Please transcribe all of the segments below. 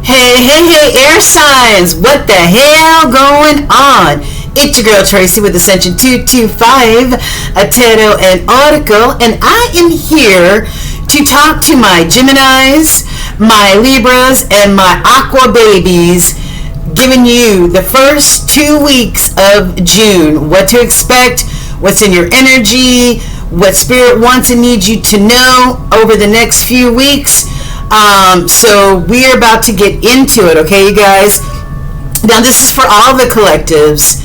Hey, air signs, what the hell going on? It's your girl Tracy with Ascension 225, a tarot and oracle, and I am here to talk to my Geminis, my Libras, and my Aqua babies, giving you the first 2 weeks of June, what to expect, what's in your energy, what Spirit wants and needs you to know over the next few weeks. So we're about to get into it, okay, you guys? Now, this is for all the collectives.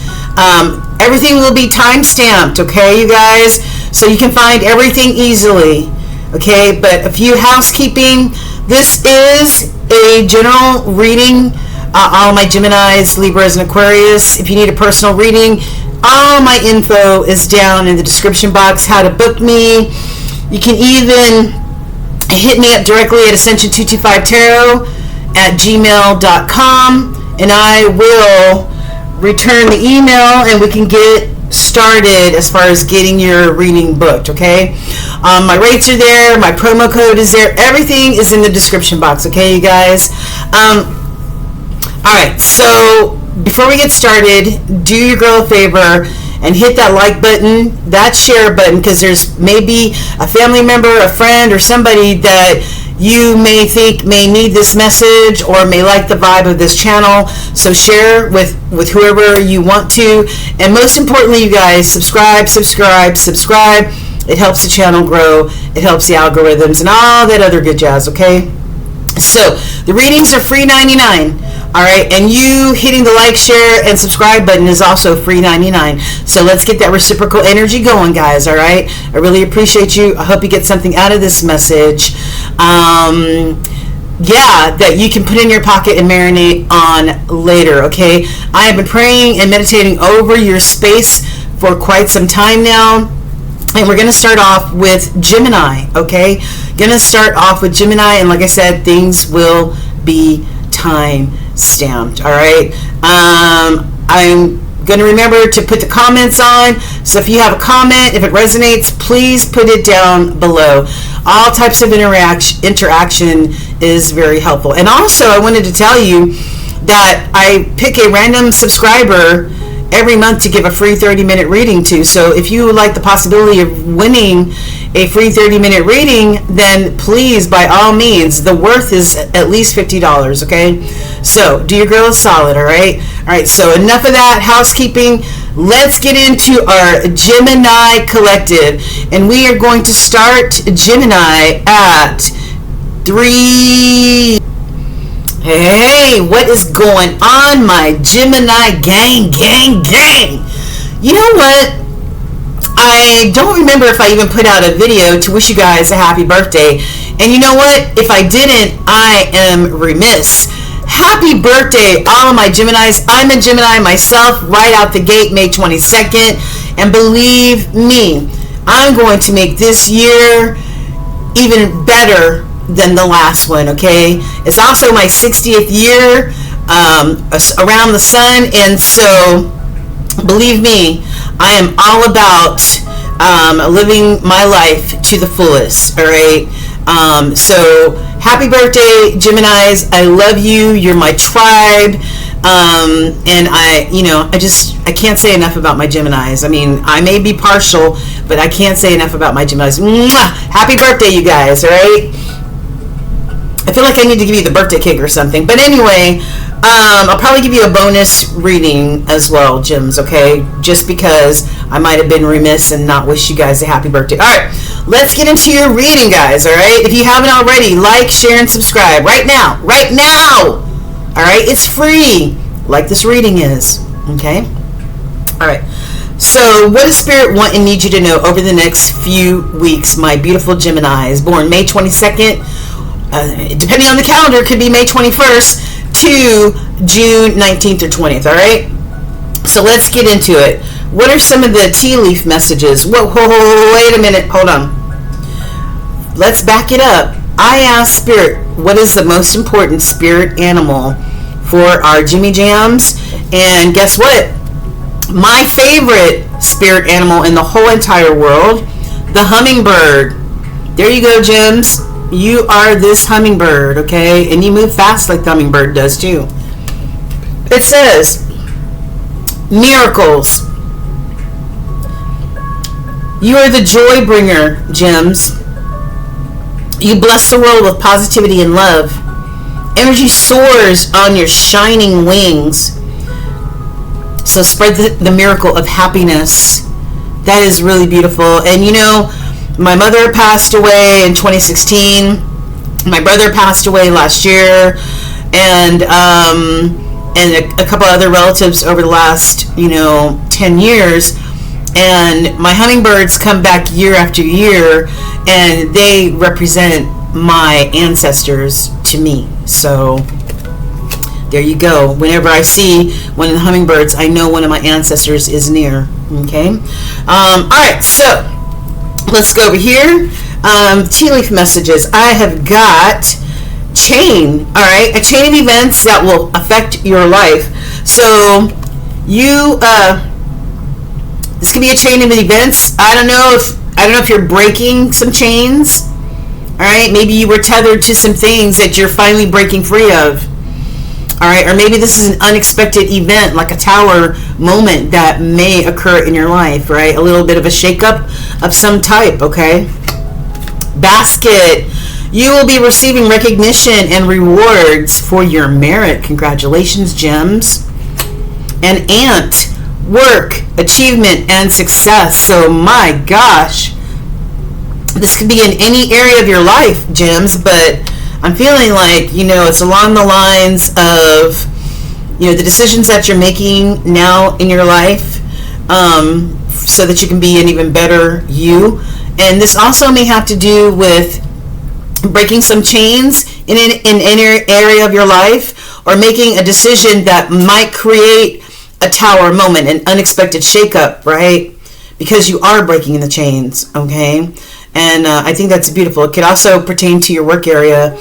Everything will be time-stamped, okay, you guys? So you can find everything easily, okay? But a few housekeeping. This is a general reading. All my Geminis, Libras, and Aquarius. If you need a personal reading, all my info is down in the description box. How to book me. You can even hit me up directly at ascension225tarot@gmail.com, and I will return the email and we can get started as far as getting your reading booked, okay? My rates are there, my promo code is there, everything is in the description box, okay, you guys? Alright, so before we get started, do your girl a favor and hit that like button, that share button, because there's maybe a family member, a friend, or somebody that you may think may need this message or may like the vibe of this channel. So share with whoever you want to. And most importantly, you guys, subscribe. It helps the channel grow. It helps the algorithms and all that other good jazz, okay? So the readings are free 99. All right, and you hitting the like, share, and subscribe button is also free 99. So let's get that reciprocal energy going, guys, all right? I really appreciate you. I hope you get something out of this message. Yeah, that you can put in your pocket and marinate on later, okay? I have been praying and meditating over your space for quite some time now. And we're going to start off with Gemini, okay? Going to start off with Gemini, and like I said, things will be time stamped. All right, I'm going to remember to put the comments on, so if you have a comment, if it resonates, please put it down below. All types of interaction is very helpful. And also, I wanted to tell you that I pick a random subscriber every month to give a free 30-minute reading to. So if you would like the possibility of winning a free 30-minute reading, then please, by all means, the worth is at least $50, okay? So do your girl a solid, all right? All right, so enough of that housekeeping. Let's get into our Gemini collective. And we are going to start Gemini at 3. Hey, what is going on, my Gemini gang? You know what? I don't remember if I even put out a video to wish you guys a happy birthday. And you know what? If I didn't, I am remiss. Happy birthday, all of my Geminis. I'm a Gemini myself right out the gate, May 22nd. And believe me, I'm going to make this year even better than the last one, okay? It's also my 60th year around the sun, and so believe me, I am all about living my life to the fullest, all right? So happy birthday, Geminis. I love you. You're my tribe. And I can't say enough about my Geminis. I mean, I may be partial, but I can't say enough about my Geminis. Mwah! Happy birthday, you guys, all right? I feel like I need to give you the birthday cake or something. But anyway, I'll probably give you a bonus reading as well, Gems, okay? Just because I might have been remiss and not wish you guys a happy birthday. All right, let's get into your reading, guys, all right? If you haven't already, like, share, and subscribe right now. Right now! All right, it's free, like this reading is, okay? All right. So what does Spirit want and need you to know over the next few weeks, my beautiful Geminis, born May 22nd, depending on the calendar, it could be May 21st to June 19th or 20th, all right? So let's get into it. What are some of the tea leaf messages? Whoa, wait a minute, hold on. Let's back it up. I asked Spirit, what is the most important spirit animal for our Jimmy Jams? And guess what? My favorite spirit animal in the whole entire world, the hummingbird. There you go, Gems. You are this hummingbird, okay? And you move fast like the hummingbird does too. It says, miracles. You are the joy bringer, gems. You bless the world with positivity and love. Energy soars on your shining wings. So spread the miracle of happiness. That is really beautiful. And you know, my mother passed away in 2016. My brother passed away last year. And a couple other relatives over the last, 10 years. And my hummingbirds come back year after year, and they represent my ancestors to me. So there you go. Whenever I see one of the hummingbirds, I know one of my ancestors is near. Okay. All right. So let's go over here. Tea leaf messages. I have got chain. All right. A chain of events that will affect your life. So you, this could be a chain of events. I don't know if you're breaking some chains. All right, maybe you were tethered to some things that you're finally breaking free of. All right, or maybe this is an unexpected event, like a tower moment that may occur in your life. Right, a little bit of a shakeup of some type. Okay. Basket. You will be receiving recognition and rewards for your merit. Congratulations, gems. And ant. Work, achievement, and success. So my gosh, this could be in any area of your life, gems, but I'm feeling like, it's along the lines of, the decisions that you're making now in your life, so that you can be an even better you. And this also may have to do with breaking some chains in an area of your life, or making a decision that might create a tower moment, an unexpected shakeup, right? Because you are breaking the chains, okay? And I think that's beautiful. It could also pertain to your work area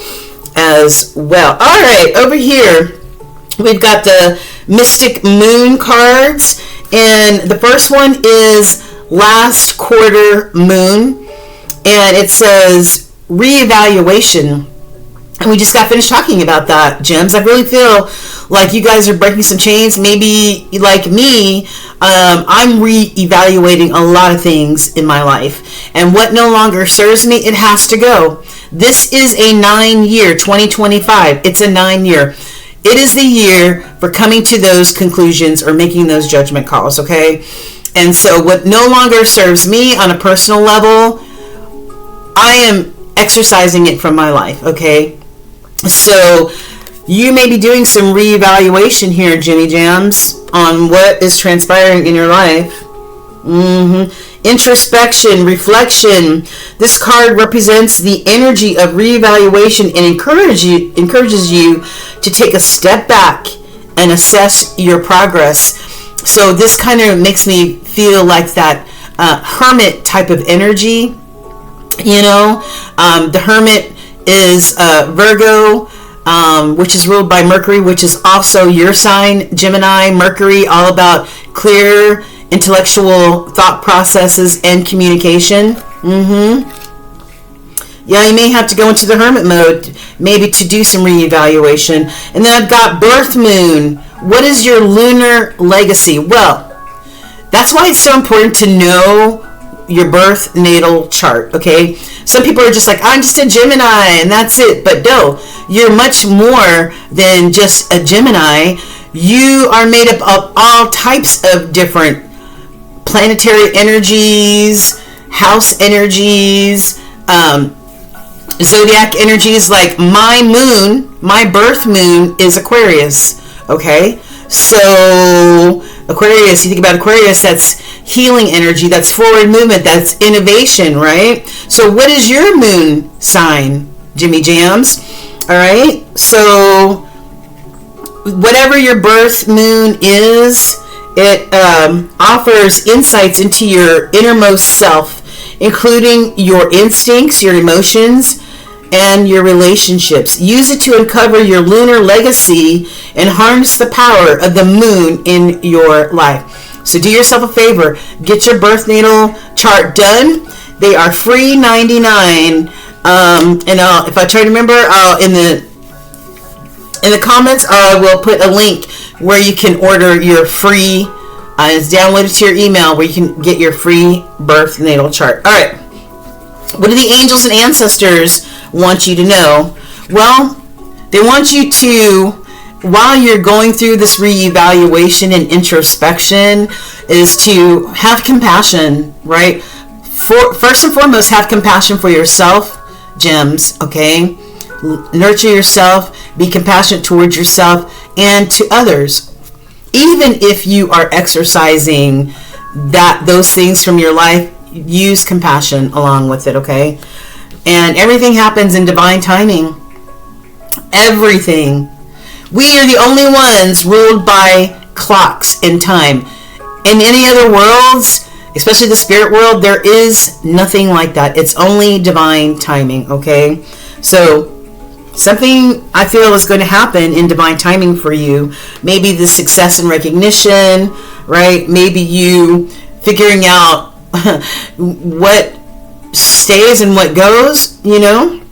as well. All right, over here, we've got the Mystic Moon cards. And the first one is Last Quarter Moon. And it says reevaluation. And we just got finished talking about that, gems. I really feel like you guys are breaking some chains. Maybe like me, I'm re-evaluating a lot of things in my life. And what no longer serves me, it has to go. This is a 9-year, 2025. It's a 9-year. It is the year for coming to those conclusions or making those judgment calls, okay? And so what no longer serves me on a personal level, I am exercising it from my life, okay? So you may be doing some reevaluation here, Jimmy Jams, on what is transpiring in your life. Introspection, reflection. This card represents the energy of reevaluation and encourages you to take a step back and assess your progress. So this kind of makes me feel like that hermit type of energy. The hermit is Virgo, which is ruled by Mercury, which is also your sign, Gemini. Mercury, all about clear intellectual thought processes and communication. Yeah, you may have to go into the hermit mode, maybe to do some reevaluation. And then I've got birth moon. What is your lunar legacy? Well, that's why it's so important to know your birth natal chart, okay? Some people are just like, I'm just a Gemini and that's it. But no, you're much more than just a Gemini. You are made up of all types of different planetary energies, house energies, zodiac energies. Like my birth moon is Aquarius, okay? So Aquarius, you think about Aquarius, that's healing energy, that's forward movement, that's innovation, right? So what is your moon sign, Jimmy Jams? All right, so whatever your birth moon is, it offers insights into your innermost self, including your instincts, your emotions, and your relationships. Use it to uncover your lunar legacy and harness the power of the moon in your life. So do yourself a favor, get your birth natal chart done. They are free 99. And if I try to remember, in the comments, I will put a link where you can order your free. It's downloaded to your email where you can get your free birth natal chart. All right. What do the angels and ancestors want you to know? Well, they want you to, while you're going through this reevaluation and introspection, is to have compassion, right? First and foremost, have compassion for yourself, gems, okay? Nurture yourself, be compassionate towards yourself and to others. Even if you are exercising those things from your life, use compassion along with it, okay? And everything happens in divine timing. Everything. We are the only ones ruled by clocks in time. In any other worlds, especially the spirit world, there is nothing like that. It's only divine timing, okay? So something I feel is going to happen in divine timing for you. Maybe the success and recognition, right? Maybe you figuring out what stays and what goes, you know?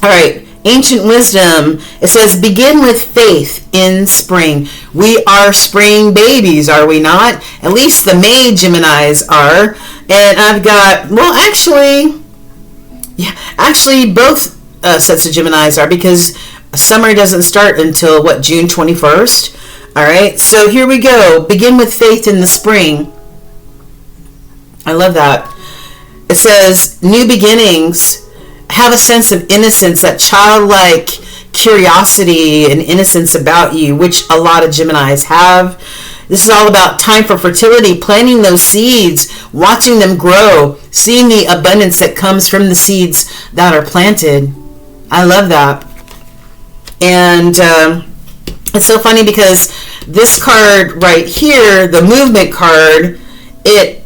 All right. Ancient wisdom, it says, begin with faith in spring. We are spring babies, are we not? At least the May Geminis are. And I've got, well, actually, both sets of Geminis are, because summer doesn't start until, June 21st? All right, so here we go. Begin with faith in the spring. I love that. It says, new beginnings. Have a sense of innocence, that childlike curiosity and innocence about you, which a lot of Geminis have. This is all about time for fertility, planting those seeds, watching them grow, seeing the abundance that comes from the seeds that are planted. I love that. And it's so funny because this card right here, the movement card, it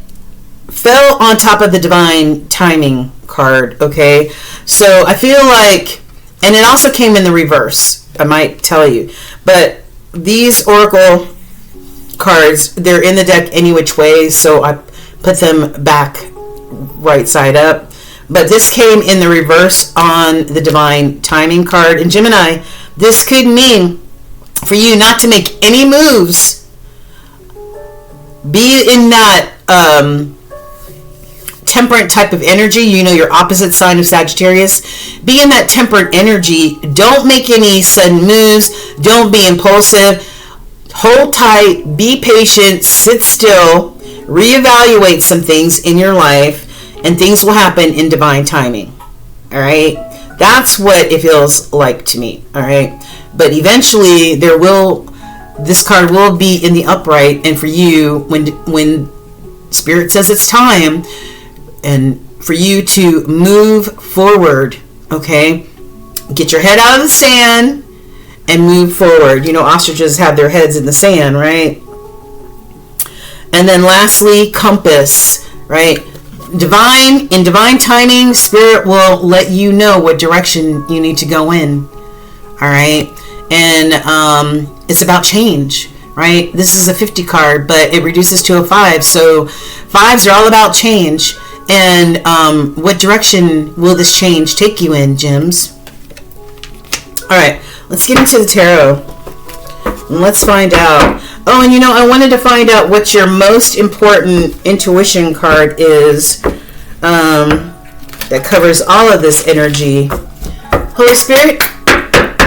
fell on top of the divine timing card, okay? So I feel like, and it also came in the reverse, I might tell you, but these oracle cards, they're in the deck any which way, so I put them back right side up. But this came in the reverse on the divine timing card. And Gemini, this could mean for you not to make any moves. Be in that temperate type of energy, you know, your opposite sign of Sagittarius. Be in that temperate energy. Don't make any sudden moves. Don't be impulsive. Hold tight, be patient, sit still, reevaluate some things in your life, and things will happen in divine timing. All right? That's what it feels like to me. All right? But eventually this card will be in the upright, and for you, when Spirit says it's time, and for you to move forward, okay? Get your head out of the sand and move forward. You know, ostriches have their heads in the sand, right? And then lastly, compass, right? In divine timing, Spirit will let you know what direction you need to go in, all right? And it's about change, right? This is a 50 card, but it reduces to a 5. So 5s are all about change. And what direction will this change take you in, Gems? All right, let's get into the tarot. And let's find out. Oh, and you know, I wanted to find out what your most important intuition card is that covers all of this energy. Holy Spirit,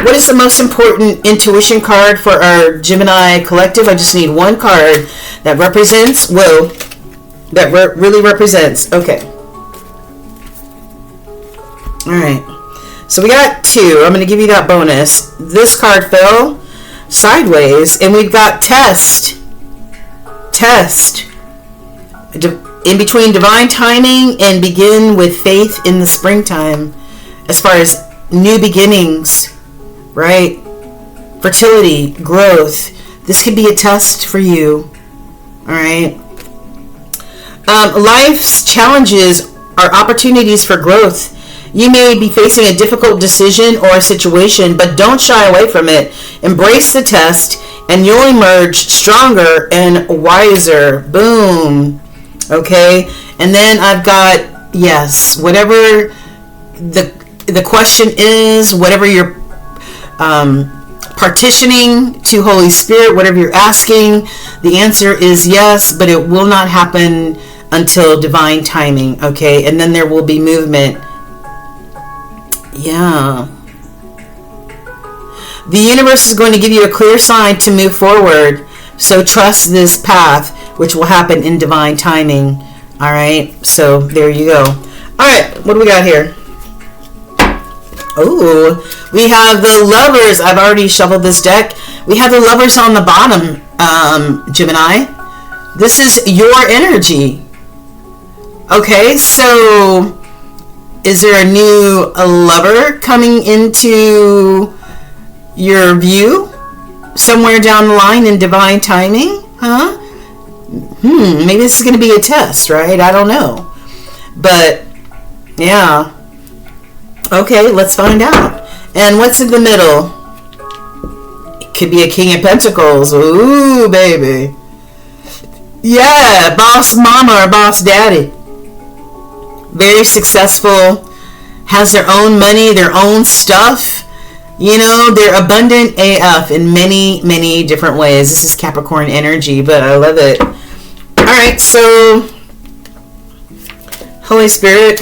what is the most important intuition card for our Gemini collective? I just need one card that represents, really represents. Okay. All right. So we got 2. I'm going to give you that bonus. This card fell sideways, and we've got test. In between divine timing and begin with faith in the springtime. As far as new beginnings, right? Fertility, growth. This could be a test for you. All right. Life's challenges are opportunities for growth. You may be facing a difficult decision or a situation, but don't shy away from it. Embrace the test, and you'll emerge stronger and wiser. Boom. Okay? And then I've got, yes, whatever the the question is, whatever you're partitioning to Holy Spirit, whatever you're asking, the answer is yes, but it will not happen until divine timing, okay? And then there will be movement. Yeah. The universe is going to give you a clear sign to move forward. So trust this path, which will happen in divine timing. All right. So there you go. All right. What do we got here? Oh, we have the Lovers. I've already shuffled this deck. We have the Lovers on the bottom, Gemini. This is your energy. Okay. So is there a new lover coming into your view somewhere down the line in divine timing? Huh? Maybe this is going to be a test, right? I don't know. But, yeah. Okay, let's find out. And what's in the middle? It could be a King of Pentacles. Ooh, baby. Yeah, boss mama or boss daddy. Very successful. Has their own money, their own stuff. You know, they're abundant AF in many, many different ways. This is Capricorn energy, but I love it. All right, so Holy Spirit,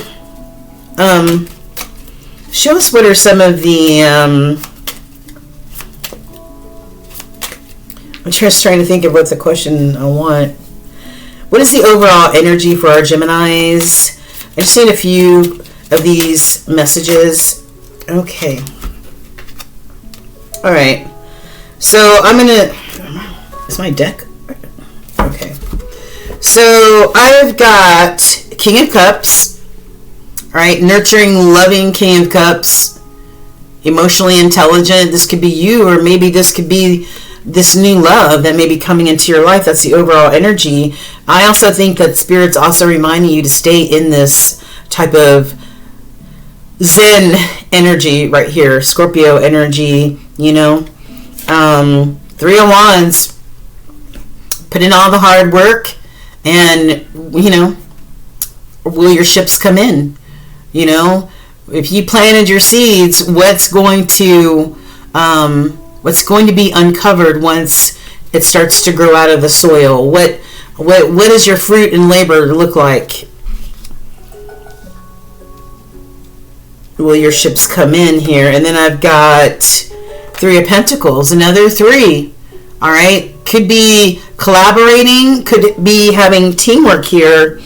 show us what are some of the, I'm just trying to think of what's the question I want. What is the overall energy for our Geminis? I've seen a few of these messages. Okay. All right, so I'm gonna, is my deck? Okay, so I've got King of Cups, all right, nurturing, loving King of Cups, emotionally intelligent. This could be you, or maybe this could be this new love that may be coming into your life. That's the overall energy. I also think that Spirit's also reminding you to stay in this type of Zen energy right here, Scorpio energy, you know. Three of Wands, put in all the hard work, and, you know, will your ships come in? You know, if you planted your seeds, what's going to be uncovered once it starts to grow out of the soil? What does your fruit and labor look like? Will your ships come in here? And then I've got Three of Pentacles, another three. All right, could be collaborating, could be having teamwork here.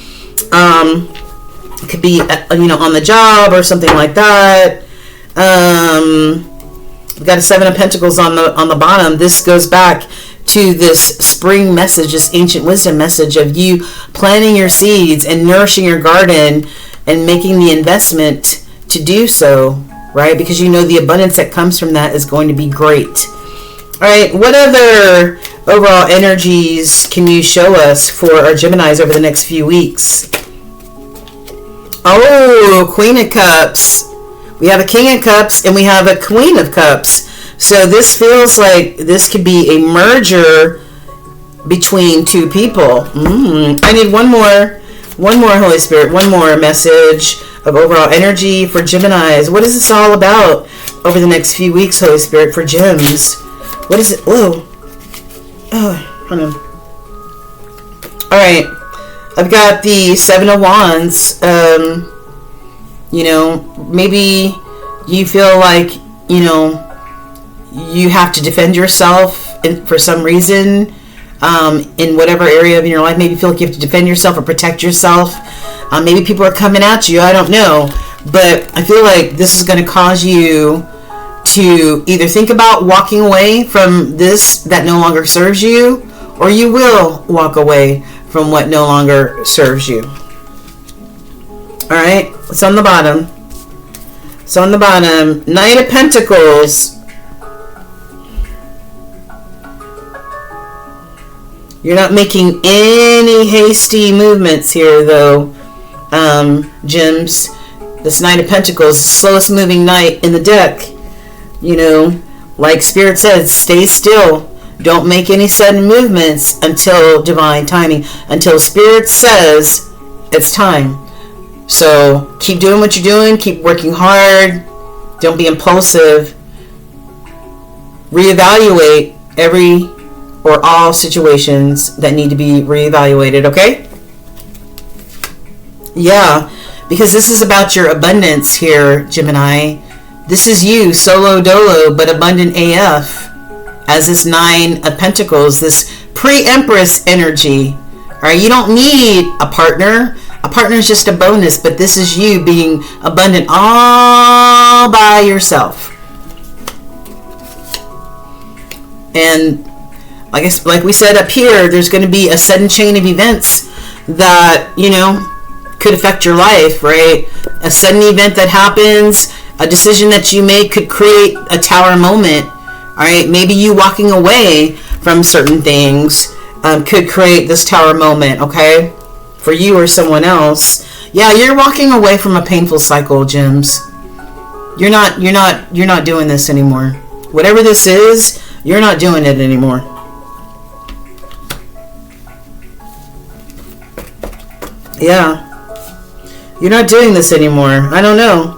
It could be, you know, on the job or something like that. We've got a Seven of Pentacles on the bottom. This goes back to this spring message, this ancient wisdom message of you planting your seeds and nourishing your garden and making the investment to do so, right? Because you know the abundance that comes from that is going to be great. All right, what other overall energies can you show us for our Geminis over the next few weeks? Oh, Queen of Cups. We have a King of Cups and we have a Queen of Cups. So this feels like this could be a merger between two people. I need one more Holy Spirit, one more message of overall energy for Geminis. What is this all about over the next few weeks, Holy Spirit, for Gems? What is it? Whoa. Oh, hold on. All right. I've got the Seven of Wands. You know, maybe you feel like, you know, you have to defend yourself for some reason in whatever area of your life. Maybe you feel like you have to defend yourself or protect yourself. Maybe people are coming at you. I don't know. But I feel like this is going to cause you to either think about walking away from this that no longer serves you, or you will walk away from what no longer serves you. All right, what's on the bottom? It's on the bottom. Knight of Pentacles. You're not making any hasty movements here, though, Gems. This Knight of Pentacles, the slowest moving knight in the deck. You know, like Spirit says, stay still. Don't make any sudden movements until divine timing. Until Spirit says it's time. So keep doing what you're doing. Keep working hard. Don't be impulsive. Reevaluate every or all situations that need to be reevaluated, okay? Yeah, because this is about your abundance here, Gemini. This is you, solo dolo, but abundant AF. As this 9 of Pentacles, this pre-Empress energy. All right, you don't need a partner. A partner is just a bonus, but this is you being abundant all by yourself. And like we said up here, there's going to be a sudden chain of events that, you know, could affect your life, right? A sudden event that happens, a decision that you make could create a tower moment. All right, maybe you walking away from certain things could create this tower moment, okay? For you or someone else. Yeah, you're walking away from a painful cycle, Gems. You're not doing this anymore. Whatever this is, you're not doing it anymore. Yeah. You're not doing this anymore. I don't know.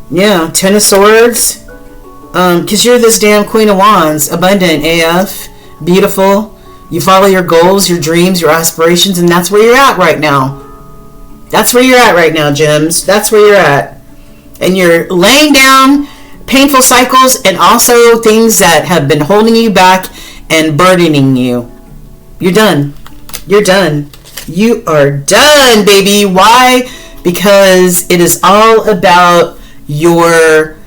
Yeah, 10 of Swords. Because you're this damn Queen of Wands. Abundant AF. Beautiful. You follow your goals, your dreams, your aspirations, and that's where you're at right now. That's where you're at right now, Gems. That's where you're at. And you're laying down painful cycles and also things that have been holding you back and burdening you. You're done. You're done. You are done, baby. Why? Because it is all about your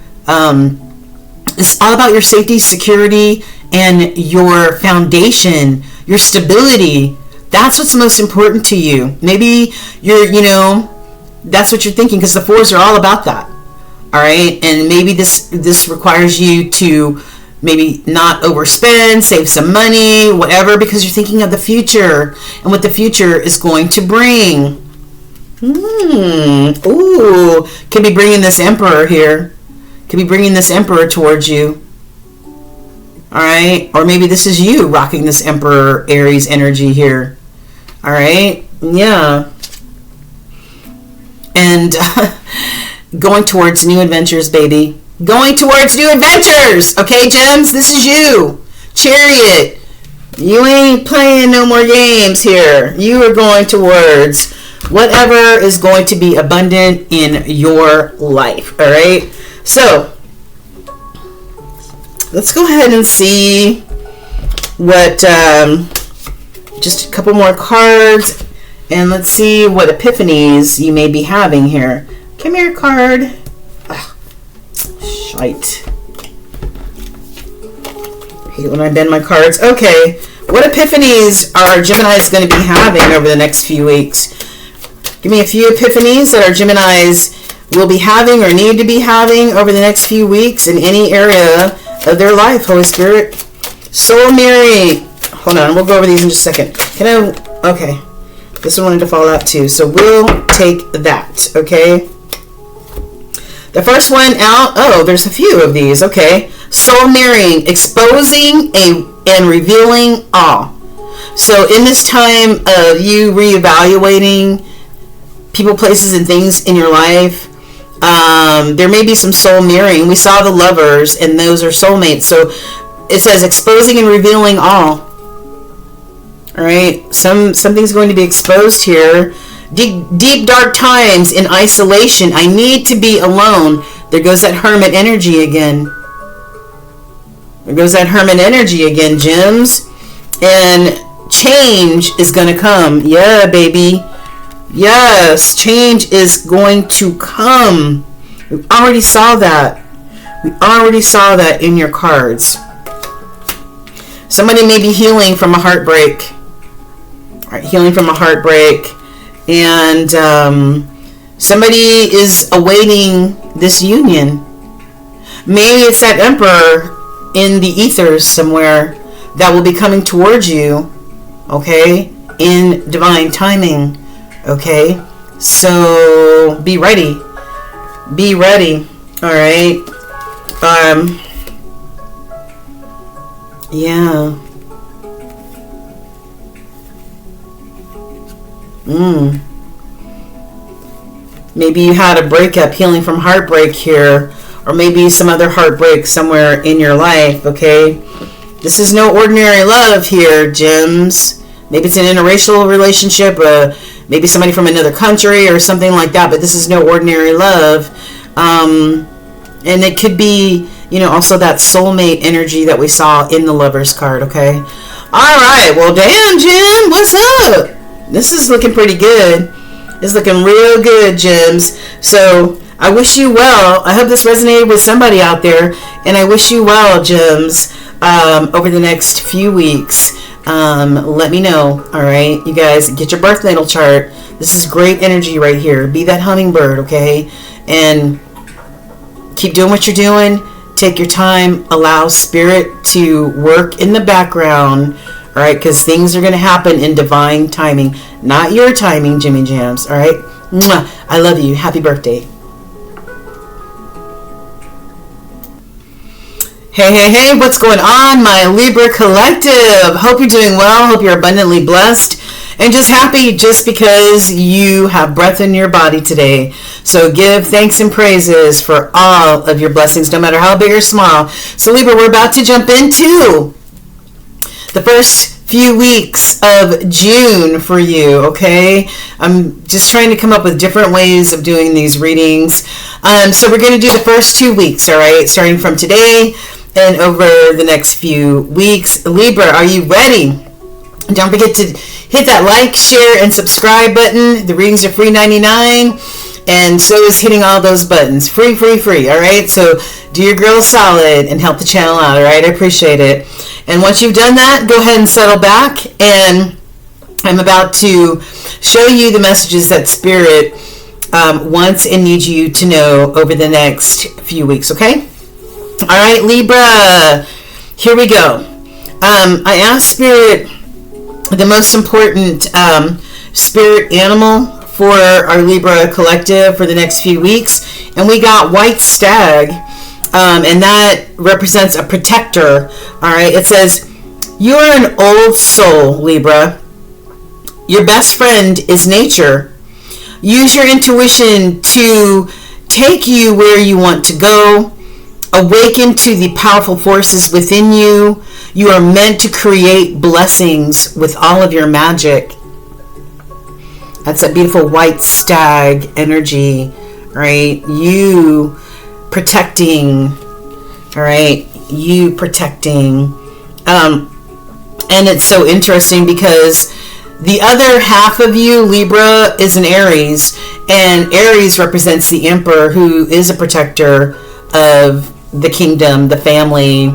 it's all about your safety, security, and your foundation, your stability. That's what's most important to you. Maybe that's what you're thinking, because the 4s are all about that. All right, and maybe this requires you to maybe not overspend, save some money, whatever, because you're thinking of the future and what the future is going to bring. Ooh, could be bringing this Emperor here. Could be bringing this Emperor towards you. All right, or maybe this is you rocking this Emperor Aries energy here. All right, yeah, and going towards new adventures, baby. Going towards new adventures. Okay, Gems, this is you. Chariot. You ain't playing no more games here. You are going towards whatever is going to be abundant in your life. All right. So let's go ahead and see what, just a couple more cards, and let's see what epiphanies you may be having here. Come here, card. Shite. Hate when I bend my cards. Okay, what epiphanies are Geminis going to be having over the next few weeks? Give me a few epiphanies that our Geminis will be having or need to be having over the next few weeks in any area of their life, Holy Spirit. Soul mirroring. Hold on, we'll go over these in just a second. Okay. This one wanted to fall out too, so we'll take that, okay? The first one out, there's a few of these, okay. Soul mirroring, exposing and revealing all. So in this time of you reevaluating people, places, and things in your life, there may be some soul mirroring. We saw the Lovers, and those are soulmates. So it says exposing and revealing all. All right, something's going to be exposed here. Deep dark times in isolation. I need to be alone. There goes that hermit energy again. There goes that hermit energy again, Gems. And change is going to come. Yeah, baby. Yes, change is going to come. We already saw that. We already saw that in your cards. Somebody may be healing from a heartbreak. All right, healing from a heartbreak. And somebody is awaiting this union. Maybe it's that Emperor in the ethers somewhere that will be coming towards you, okay, in divine timing, okay? So be ready. Be ready, all right? Yeah. Maybe you had a breakup, healing from heartbreak here, or maybe some other heartbreak somewhere in your life, okay? This is no ordinary love here, gems. Maybe it's an interracial relationship, maybe somebody from another country or something like that, but this is no ordinary love. And it could be, you know, also that soulmate energy that we saw in the Lover's card, okay? All right, well, damn, Jim, what's up? This is looking pretty good. It's looking real good, gems. So I wish you well. I hope this resonated with somebody out there, and I wish you well, gems, over the next few weeks. Let me know. All right, you guys, get your birth natal chart. This is great energy right here. Be that hummingbird, okay? And keep doing what you're doing. Take your time. Allow spirit to work in the background, all right? Because things are going to happen in divine timing, not your timing, Jimmy Jams, all right? Mwah. I love you. Happy birthday. Hey, what's going on, my Libra collective? Hope you're doing well. Hope you're abundantly blessed and just happy just because you have breath in your body today. So give thanks and praises for all of your blessings, no matter how big or small. So Libra, we're about to jump into the first few weeks of June for you, okay? I'm just trying to come up with different ways of doing these readings. So we're going to do the first 2 weeks, all right? Starting from today and over the next few weeks. Libra, are you ready? Don't forget to hit that like, share, and subscribe button. The readings are free 99, and so is hitting all those buttons. Free, all right? So do your girl solid and help the channel out, all right? I appreciate it. And once you've done that, go ahead and settle back, and I'm about to show you the messages that Spirit wants and needs you to know over the next few weeks, okay? All right, Libra, here we go. I asked Spirit the most important spirit animal for our Libra collective for the next few weeks, and we got white stag, and that represents a protector. All right, it says, you're an old soul, Libra. Your best friend is nature. Use your intuition to take you where you want to go. Awaken to the powerful forces within you. You are meant to create blessings with all of your magic. That's that beautiful white stag energy, right? You protecting, all right? You protecting. And it's so interesting because the other half of you, Libra, is an Aries, and Aries represents the Emperor, who is a protector of the kingdom, the family,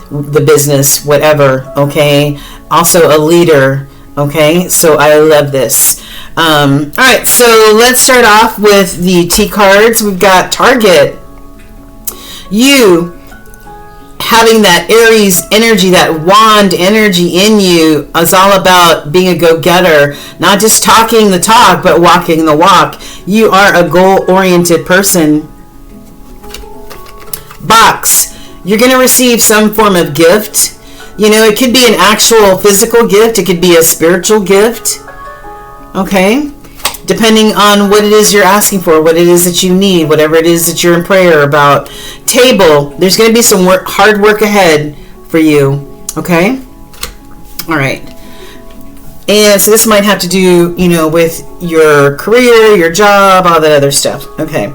the business, whatever, okay? Also a leader, okay? So I love this. All right, so let's start off with the T cards. We've got Target. You having that Aries energy, that wand energy in you is all about being a go-getter, not just talking the talk, but walking the walk. You are a goal-oriented person. Box, you're going to receive some form of gift. You know, it could be an actual physical gift. It could be a spiritual gift. Okay? Depending on what it is you're asking for, what it is that you need, whatever it is that you're in prayer about. Table, there's going to be some hard work ahead for you. Okay? All right. And so this might have to do, you know, with your career, your job, all that other stuff. Okay.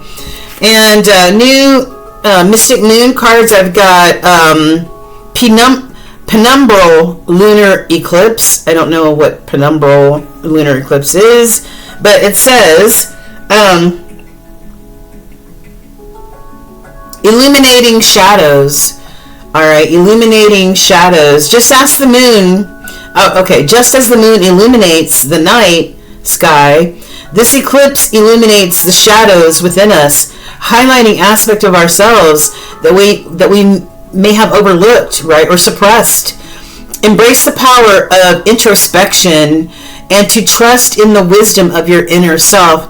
And new Mystic Moon cards, I've got penumbral lunar eclipse. I don't know what penumbral lunar eclipse is, but it says illuminating shadows. All right, illuminating shadows. Just ask the moon. Okay, just as the moon illuminates the night sky, this eclipse illuminates the shadows within us, highlighting aspect of ourselves that we may have overlooked, right, or suppressed. Embrace the power of introspection and to trust in the wisdom of your inner self.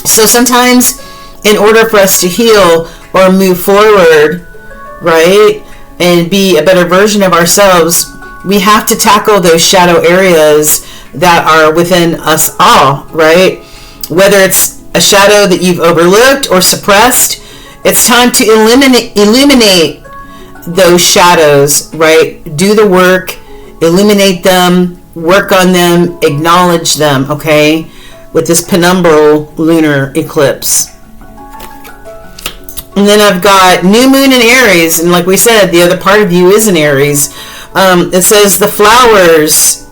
So sometimes in order for us to heal or move forward, right, and be a better version of ourselves, we have to tackle those shadow areas that are within us all, right? Whether it's a shadow that you've overlooked or suppressed, it's time to illuminate those shadows, right? Do the work, illuminate them, work on them, acknowledge them, okay? With this penumbral lunar eclipse. And then I've got new moon in Aries, and like we said, the other part of you is in Aries. It says the flowers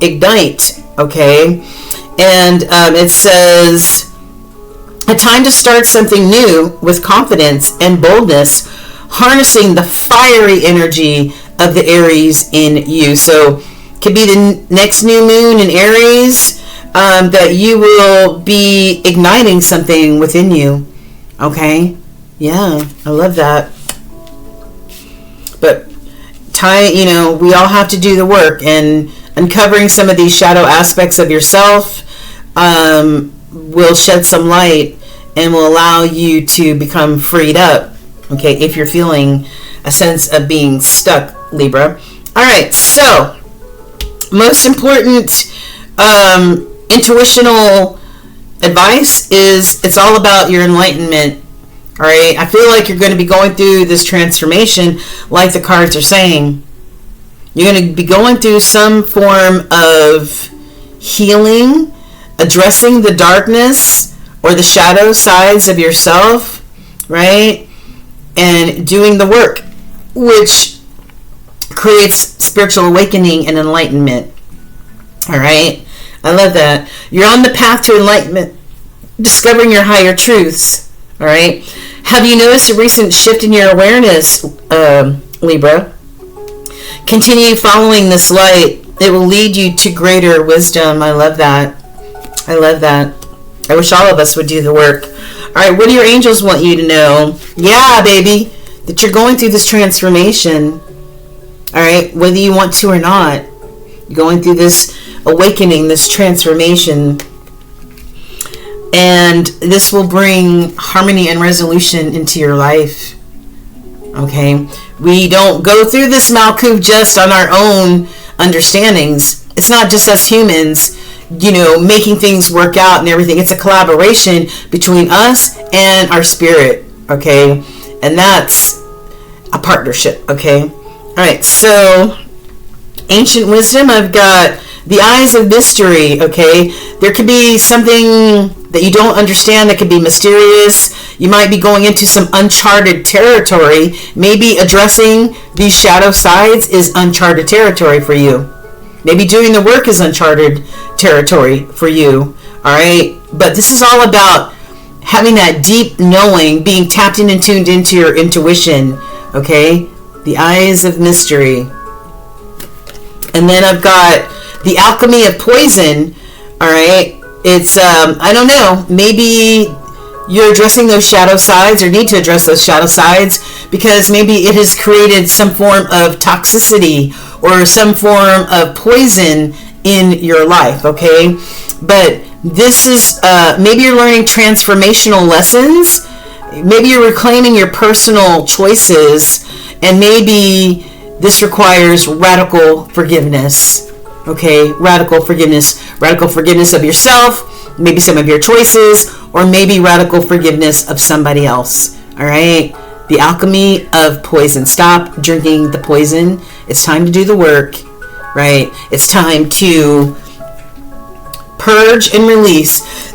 ignite, okay? And it says a time to start something new with confidence and boldness, harnessing the fiery energy of the Aries in you. So it could be the next new moon in Aries, that you will be igniting something within you, okay? Yeah, I love that. But we all have to do the work, and uncovering some of these shadow aspects of yourself will shed some light and will allow you to become freed up, okay, if you're feeling a sense of being stuck, Libra. All right, so most important intuitional advice is it's all about your enlightenment. All right, I feel like you're going to be going through this transformation like the cards are saying. You're going to be going through some form of healing, addressing the darkness or the shadow sides of yourself, right? And doing the work, which creates spiritual awakening and enlightenment. All right, I love that. You're on the path to enlightenment, discovering your higher truths. All right. Have you noticed a recent shift in your awareness, Libra? Continue following this light. It will lead you to greater wisdom. I love that. I love that. I wish all of us would do the work. All right. What do your angels want you to know? Yeah, baby, that you're going through this transformation. All right. Whether you want to or not, you're going through this awakening, this transformation. And this will bring harmony and resolution into your life. Okay? We don't go through this Malkuth just on our own understandings. It's not just us humans, making things work out and everything. It's a collaboration between us and our spirit. Okay? And that's a partnership. Okay? All right. So, ancient wisdom, I've got the eyes of mystery. Okay? There could be something that you don't understand that could be mysterious. You might be going into some uncharted territory. Maybe addressing these shadow sides is uncharted territory for you. Maybe doing the work is uncharted territory for you. All right? But this is all about having that deep knowing, being tapped in and tuned into your intuition. Okay? The eyes of mystery. And then I've got the alchemy of poison. All right? It's, I don't know, maybe you're addressing those shadow sides or need to address those shadow sides because maybe it has created some form of toxicity or some form of poison in your life, okay? But this is, maybe you're learning transformational lessons. Maybe you're reclaiming your personal choices, and maybe this requires radical forgiveness. Okay, radical forgiveness of yourself, maybe some of your choices, or maybe radical forgiveness of somebody else. All right, the alchemy of poison. Stop drinking the poison. It's time to do the work, right? It's time to purge and release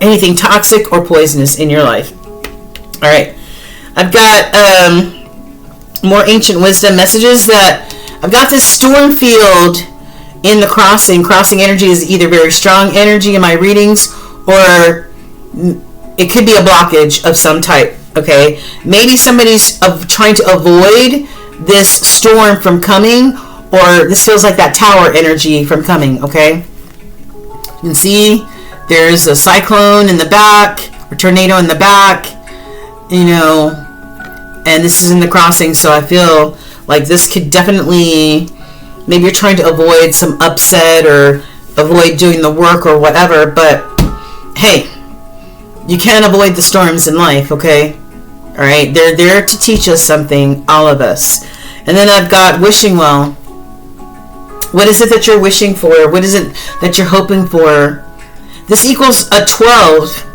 anything toxic or poisonous in your life. All right, I've got more ancient wisdom messages. That I've got this storm field in the crossing. Crossing energy is either very strong energy in my readings, or it could be a blockage of some type. Okay, maybe somebody's trying to avoid this storm from coming, or this feels like that tower energy from coming. Okay, you can see there's a cyclone in the back, or tornado in the back, and this is in the crossing. So I feel like this could definitely, maybe you're trying to avoid some upset or avoid doing the work or whatever, but hey, you can't avoid the storms in life, okay? All right, they're there to teach us something, all of us. And then I've got wishing well. What is it that you're wishing for? What is it that you're hoping for? This equals a 12.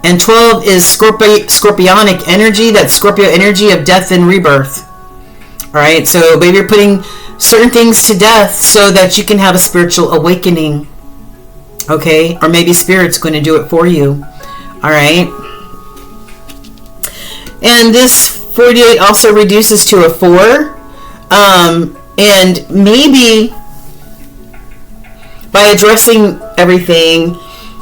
And 12 is scorpionic energy. That's Scorpio energy of death and rebirth. Alright, so maybe you're putting certain things to death so that you can have a spiritual awakening. Okay? Or maybe Spirit's going to do it for you. Alright? And this 48 also reduces to a 4. And maybe by addressing everything,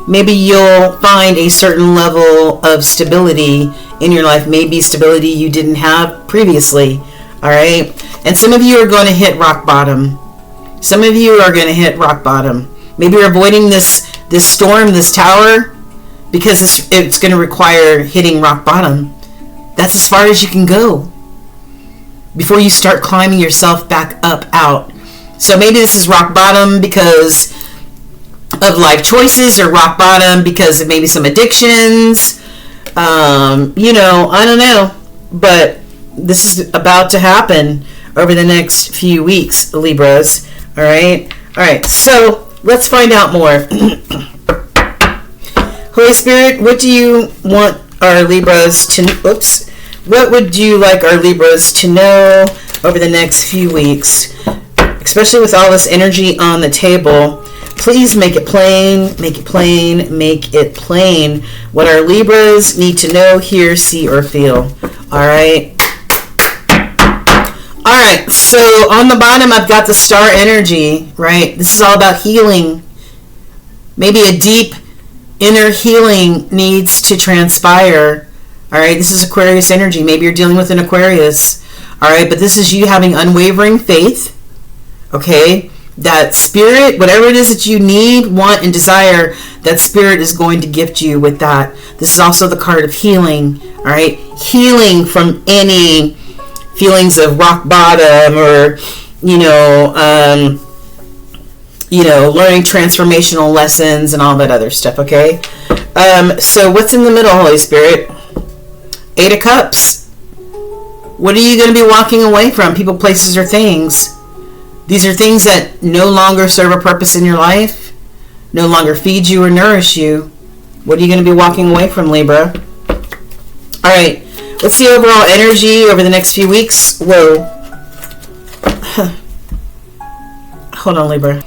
maybe you'll find a certain level of stability in your life. Maybe stability you didn't have previously. All right? And some of you are going to hit rock bottom. Some of you are going to hit rock bottom. Maybe you're avoiding this storm, this tower, because it's going to require hitting rock bottom. That's as far as you can go before you start climbing yourself back up out. So maybe this is rock bottom because of life choices, or rock bottom because of maybe some addictions. I don't know. But this is about to happen over the next few weeks, Libras. All right. So let's find out more. Holy Spirit, what do you want our Libras to... Oops. What would you like our Libras to know over the next few weeks? Especially with all this energy on the table. Please make it plain, make it plain, make it plain. What our Libras need to know, hear, see, or feel. Alright? Alright, so on the bottom I've got the star energy, right? This is all about healing. Maybe a deep inner healing needs to transpire. Alright, this is Aquarius energy. Maybe you're dealing with an Aquarius. Alright, but this is you having unwavering faith. Okay? That Spirit, whatever it is that you need, want, and desire, that Spirit is going to gift you with that. This is also the card of healing. Alright? Healing from any feelings of rock bottom, or, learning transformational lessons and all that other stuff, okay? So what's in the middle, Holy Spirit? 8 of Cups. What are you going to be walking away from? People, places, or things. These are things that no longer serve a purpose in your life, no longer feed you or nourish you. What are you going to be walking away from, Libra? All right. Let's see overall energy over the next few weeks. Whoa. Hold on, Libra.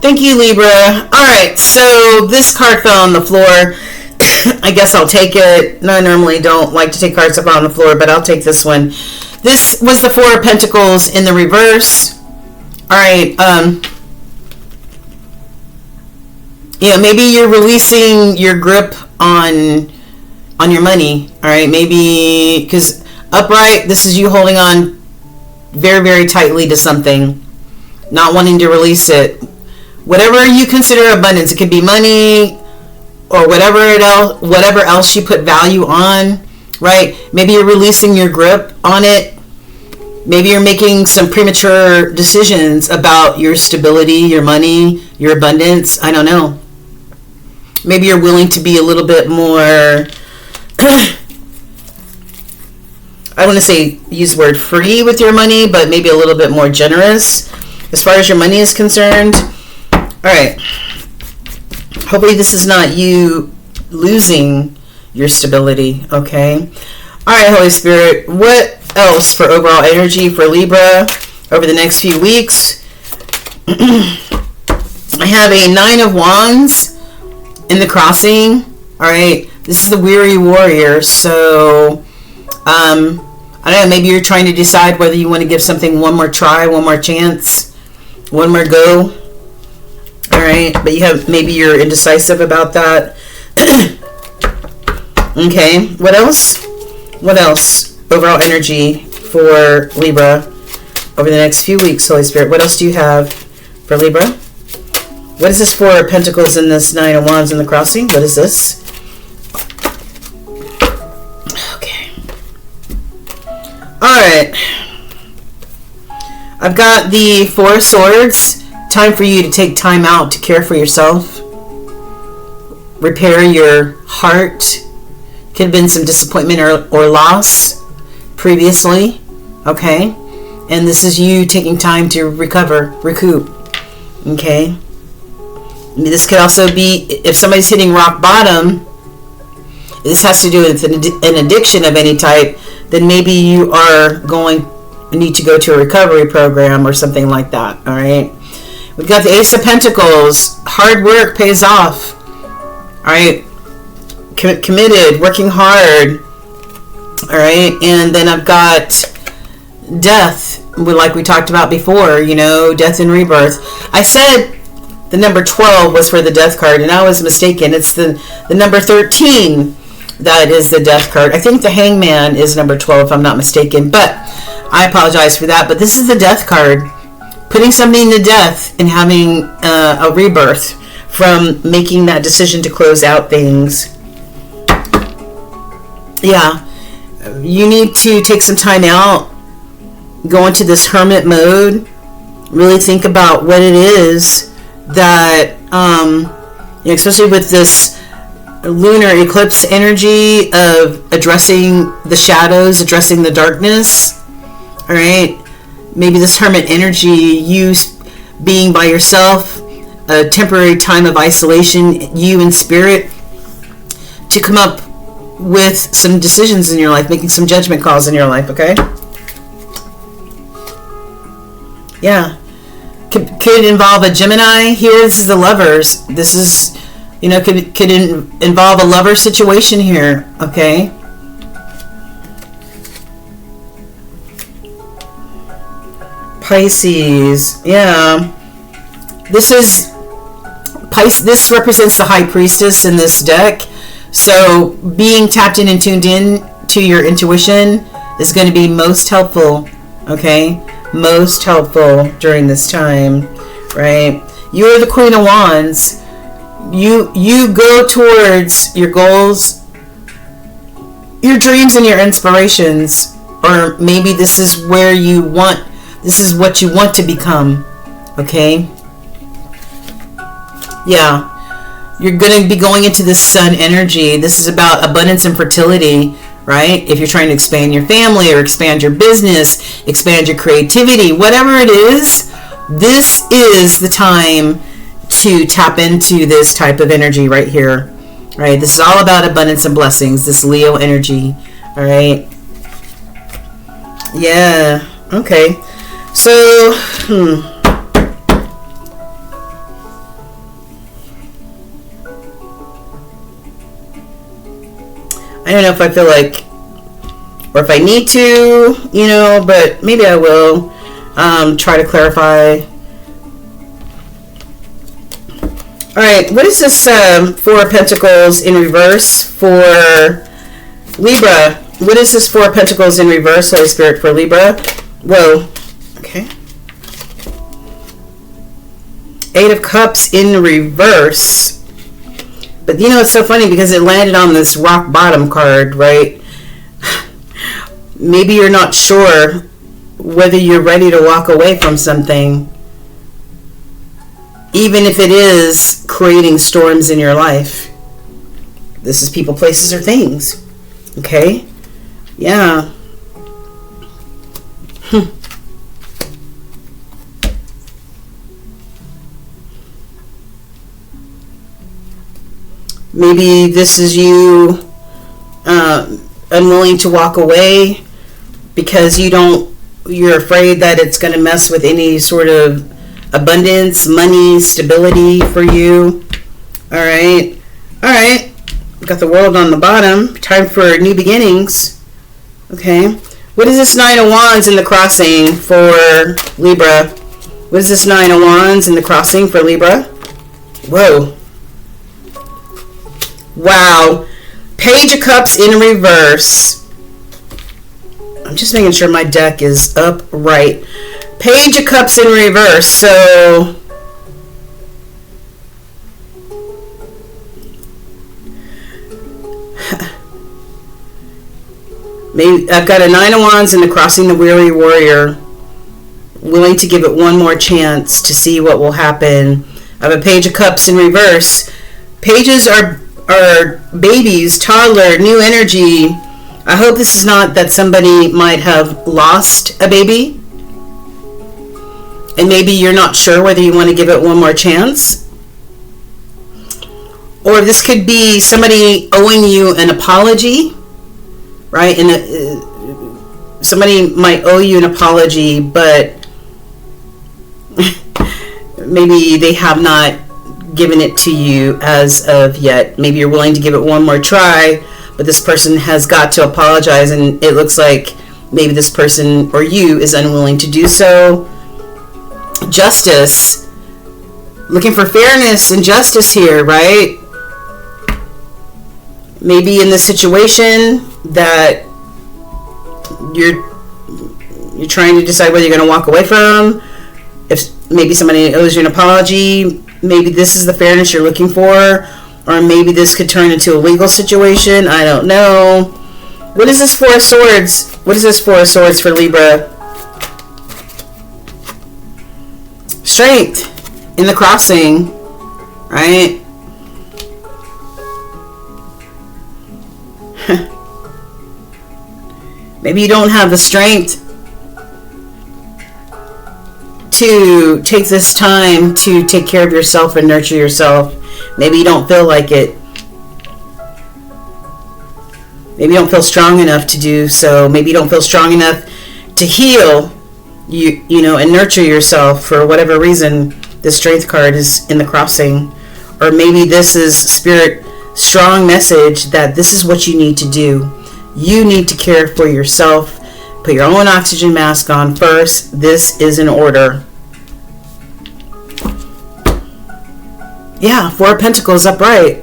Thank you, Libra. All right. So this card fell on the floor. I guess I'll take it. No, I normally don't like to take cards up on the floor, but I'll take this one. This was the 4 of Pentacles in the reverse. All right. Maybe you're releasing your grip on your money. All right. Maybe because upright, this is you holding on very, very tightly to something, not wanting to release it. Whatever you consider abundance, it could be money, or whatever else you put value on, right? Maybe you're releasing your grip on it. Maybe you're making some premature decisions about your stability, your money, your abundance. I don't know. Maybe you're willing to be a little bit more, I want to say, use the word free with your money, but maybe a little bit more generous as far as your money is concerned. All right. Hopefully this is not you losing your stability, okay? All right, Holy Spirit, what else for overall energy for Libra over the next few weeks? I have a 9 of Wands in the crossing. All right, this is the weary warrior. So, I don't know, maybe you're trying to decide whether you want to give something one more try, one more chance, one more go. All right, but maybe you're indecisive about that. Okay, what else? What else? Overall energy for Libra over the next few weeks, Holy Spirit. What else do you have for Libra? What is this 4 of Pentacles in this 9 of Wands in the crossing? What is this? Okay. All right. I've got the 4 of Swords. Time for you to take time out to care for yourself. Repair your heart. Could have been some disappointment or loss previously. Okay. And this is you taking time to recoup. Okay. This could also be if somebody's hitting rock bottom. This has to do with an addiction of any type. Then maybe you are need to go to a recovery program or something like that. All right. We've got the Ace of Pentacles. Hard work pays off. All right. Committed, working hard. All right. And then I've got death, like we talked about before, death and rebirth. I said the number 12 was for the death card, and I was mistaken. It's the number 13 that is the death card. I think the Hangman is number 12, if I'm not mistaken, but I apologize for that. But this is the death card. Putting something to death and having a rebirth from making that decision to close out things. Yeah. You need to take some time out, go into this hermit mode, really think about what it is that, especially with this lunar eclipse energy of addressing the shadows, addressing the darkness. All right. Maybe this hermit energy, you being by yourself, a temporary time of isolation, you in spirit, to come up with some decisions in your life, making some judgment calls in your life. Okay. Yeah. Could involve a Gemini. Here, this is the Lovers. This is, could involve a lover situation here. Okay. Pisces. Yeah. This is Pisces. This represents the High Priestess in this deck. So being tapped in and tuned in to your intuition is going to be most helpful. Okay. Most helpful during this time, right? You are the Queen of Wands. You go towards your goals, your dreams, and your inspirations, or maybe this is what you want to become. Okay. Yeah. You're going to be going into this sun energy. This is about abundance and fertility, right? If you're trying to expand your family or expand your business, expand your creativity, whatever it is, this is the time to tap into this type of energy right here, right? This is all about abundance and blessings, this Leo energy, all right? Yeah, okay. So, I don't know if I feel like, or if I need to, but maybe I will try to clarify. All right, what is this Four of Pentacles in reverse for Libra? What is this Four of Pentacles in reverse, Holy Spirit, for Libra? Whoa, okay. Eight of Cups in reverse. But it's so funny because it landed on this rock bottom card, right? Maybe you're not sure whether you're ready to walk away from something, even if it is creating storms in your life. This is people, places, or things. Okay? Yeah. Maybe this is you unwilling to walk away because you're afraid that it's going to mess with any sort of abundance, money, stability for you. All right. Got the World on the bottom. Time for new beginnings. Okay. What is this Nine of Wands in the crossing for Libra? What is this Nine of Wands in the crossing for Libra? Whoa. Wow. Page of Cups in reverse. I'm just making sure my deck is upright. Page of Cups in reverse. So maybe I've got a Nine of Wands in the crossing the Weary Warrior, willing to give it one more chance to see what will happen. I have a Page of Cups in reverse. Pages are babies, toddler, new energy. I hope this is not that somebody might have lost a baby and maybe you're not sure whether you want to give it one more chance. Or this could be somebody owing you an apology, right? And somebody might owe you an apology, but maybe they have not given it to you as of yet. Maybe you're willing to give it one more try, but this person has got to apologize, and it looks like maybe this person or you is unwilling to do so. Justice. Looking for fairness and justice here, right? Maybe in this situation that you're trying to decide whether you're going to walk away from. If maybe somebody owes you an apology, maybe this is the fairness you're looking for, or maybe this could turn into a legal situation. I don't know. What is this Four of Swords? What is this Four of Swords for Libra? Strength in the crossing, right? Maybe you don't have the strength to take this time to take care of yourself and nurture yourself. Maybe you don't feel like it. Maybe you don't feel strong enough to do so. Maybe you don't feel strong enough to heal, you know, and nurture yourself for whatever reason. The Strength card is in the crossing. Or maybe this is Spirit strong message that this is what you need to do. You need to care for yourself. Put your own oxygen mask on first. This is in order. Yeah, Four of Pentacles upright.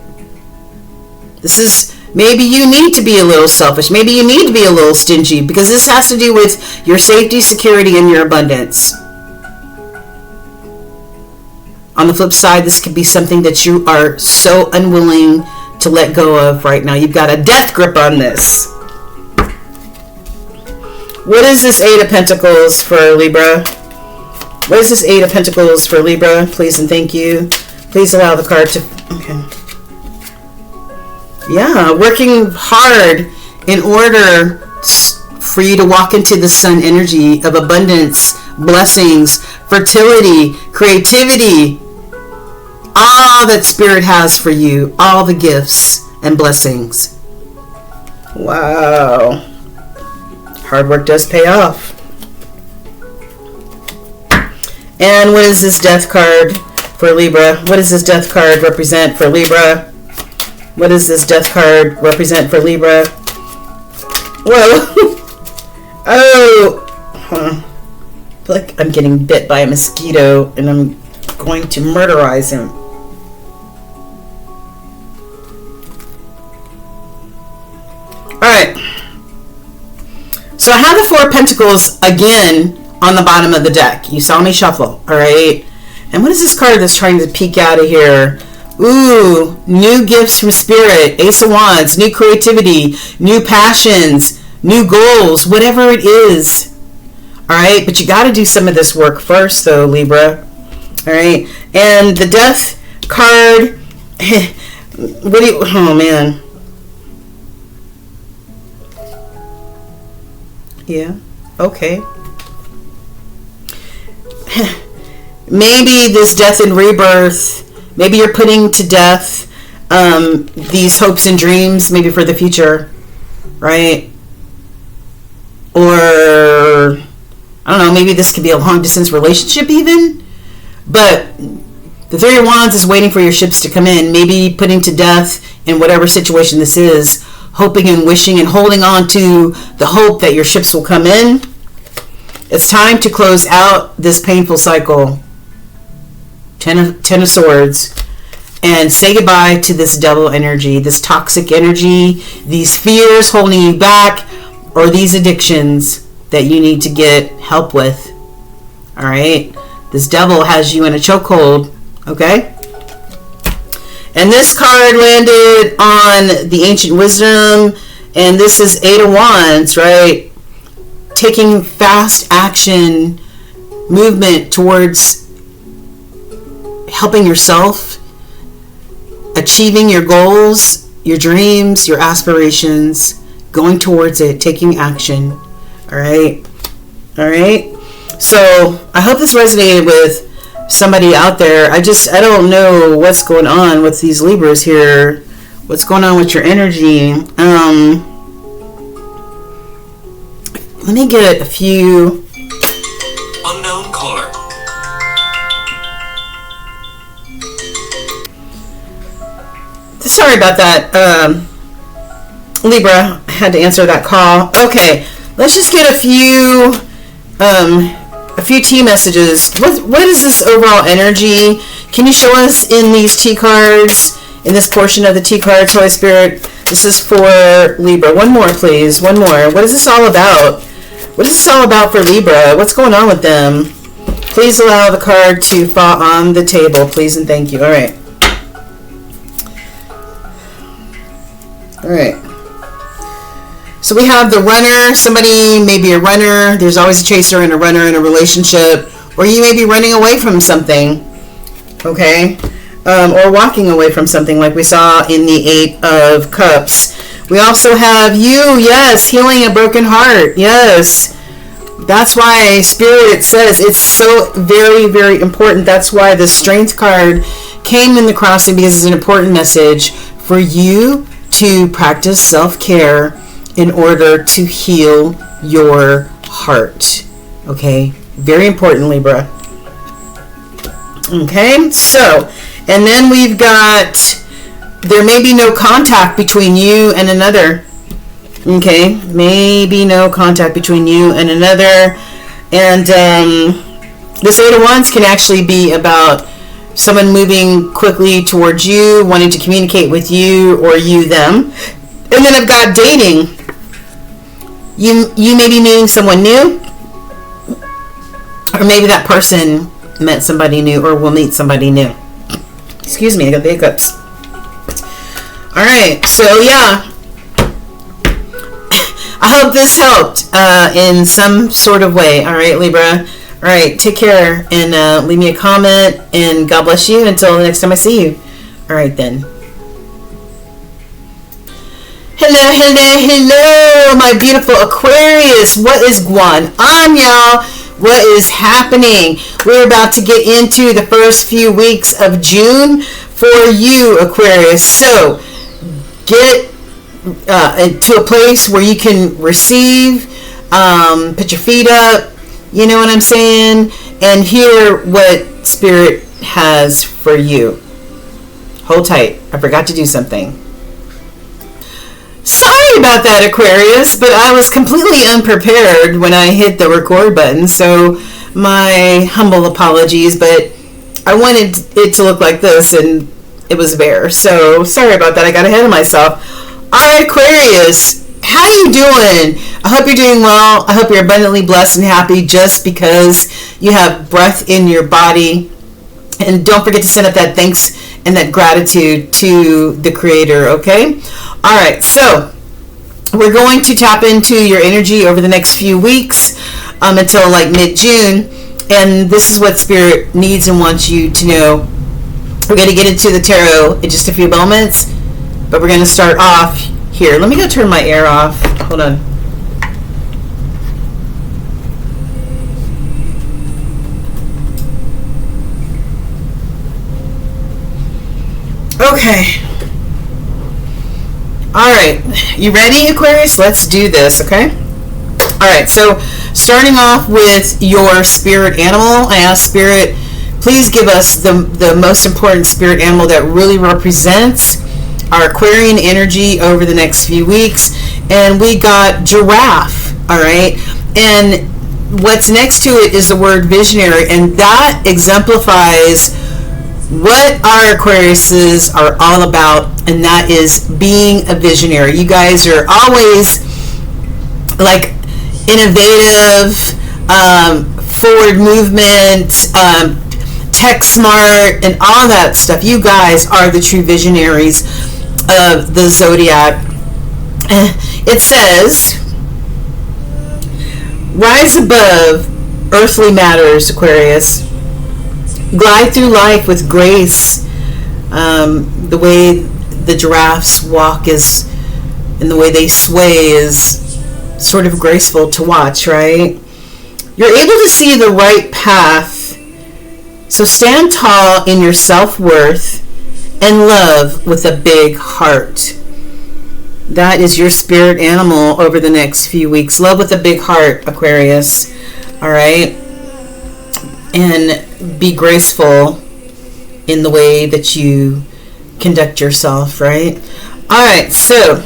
This is, maybe you need to be a little selfish. Maybe you need to be a little stingy, because this has to do with your safety, security, and your abundance. On the flip side, this could be something that you are so unwilling to let go of right now. You've got a death grip on this. What is this Eight of Pentacles for Libra? What is this Eight of Pentacles for Libra? Please and thank you. Please allow the card to... Okay. Yeah, working hard in order for you to walk into the sun energy of abundance, blessings, fertility, creativity. All that Spirit has for you. All the gifts and blessings. Wow. Hard work does pay off. And what is this Death card for Libra? What does this Death card represent for Libra? What does this Death card represent for Libra? Whoa. Oh. Huh. I feel like I'm getting bit by a mosquito and I'm going to murderize him. Alright. So I have the Four of Pentacles again on the bottom of the deck. You saw me shuffle, alright? And what is this card that's trying to peek out of here? Ooh, new gifts from Spirit, Ace of Wands, new creativity, new passions, new goals, whatever it is. Alright, but you got to do some of this work first though, Libra. Alright, and the Death card, what do you, oh man. Yeah, okay. Maybe this death and rebirth, maybe you're putting to death these hopes and dreams, maybe for the future, right? Or, I don't know, maybe this could be a long distance relationship even. But the Three of Wands is waiting for your ships to come in, maybe putting to death in whatever situation this is, hoping and wishing and holding on to the hope that your ships will come in. It's time to close out this painful cycle. Ten of Swords. And say goodbye to this devil energy, this toxic energy, these fears holding you back, or these addictions that you need to get help with. Alright? This devil has you in a chokehold. Okay? And this card landed on the Ancient Wisdom, and this is Eight of Wands, right? Taking fast action, movement towards helping yourself, achieving your goals, your dreams, your aspirations, going towards it, taking action. All right? All right? So I hope this resonated with somebody out there. I don't know what's going on with these Libras here. What's going on with your energy? Let me get a few. Unknown caller. Sorry about that, Libra. I had to answer that call. Okay, let's just get a few T messages. What is this overall energy? Can you show us in these T cards, in this portion of the T cards, Holy Spirit? This is for Libra. One more, please. One more. What is this all about? What is this all about for Libra? What's going on with them? Please allow the card to fall on the table, please and thank you. All right. All right. So we have the runner. Somebody may be a runner. There's always a chaser and a runner in a relationship. Or you may be running away from something. Okay? Or walking away from something like we saw in the Eight of Cups. We also have you. Yes. Healing a broken heart. Yes. That's why Spirit says it's so very, very important. That's why the Strength card came in the crossing, because it's an important message for you to practice self-care in order to heal your heart. Okay? Very important, Libra. Okay? So, and then we've got, there may be no contact between you and another. Okay? Maybe no contact between you and another. And this Eight of Wands can actually be about someone moving quickly towards you, wanting to communicate with you, or you them. And then I've got dating. You may be meeting someone new, or maybe that person met somebody new or will meet somebody new. Excuse me, I got the hiccups. Alright, so yeah. I hope this helped in some sort of way. Alright, Libra. Alright, take care and leave me a comment, and God bless you until the next time I see you. Alright then. Hello, my beautiful Aquarius. What is going on, y'all? What is happening? We're about to get into the first few weeks of June for you, Aquarius. So, get to a place where you can receive, put your feet up, you know what I'm saying, and hear what Spirit has for you. Hold tight. I forgot to do something. Sorry about that, Aquarius, but I was completely unprepared when I hit the record button, so my humble apologies, but I wanted it to look like this, and it was a bear, so sorry about that. I got ahead of myself. Alright, Aquarius, how you doing? I hope you're doing well. I hope you're abundantly blessed and happy just because you have breath in your body. And don't forget to send up that thanks and that gratitude to the Creator, okay? All right, so we're going to tap into your energy over the next few weeks until like mid-June. And this is what Spirit needs and wants you to know. We're going to get into the tarot in just a few moments, but we're going to start off here. Let me go turn my air off. Hold on. Okay. Alright. You ready, Aquarius? Let's do this, okay? Alright, so starting off with your spirit animal, I asked Spirit, please give us the most important spirit animal that really represents our Aquarian energy over the next few weeks. And we got giraffe, alright? And what's next to it is the word visionary, and that exemplifies what our Aquariuses are all about, and that is being a visionary. You guys are always like innovative, forward movement, tech smart, and all that stuff. You guys are the true visionaries of the zodiac. It says, rise above earthly matters, Aquarius. Glide through life with grace. The way the giraffes walk is, and the way they sway is sort of graceful to watch, right? You're able to see the right path. So stand tall in your self-worth and love with a big heart. That is your spirit animal over the next few weeks. Love with a big heart, Aquarius. All right? And be graceful in the way that you conduct yourself, right? All right, so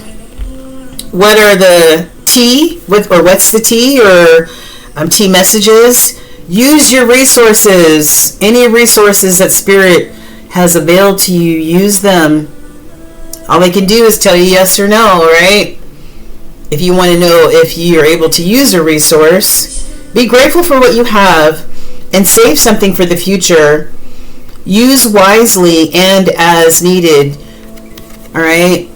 what are the tea, what's the tea, or tea messages? Use your resources. Any resources that Spirit has availed to you, use them. All they can do is tell you yes or no, right? If you want to know if you're able to use a resource, be grateful for what you have and save something for the future. Use wisely and as needed. All right?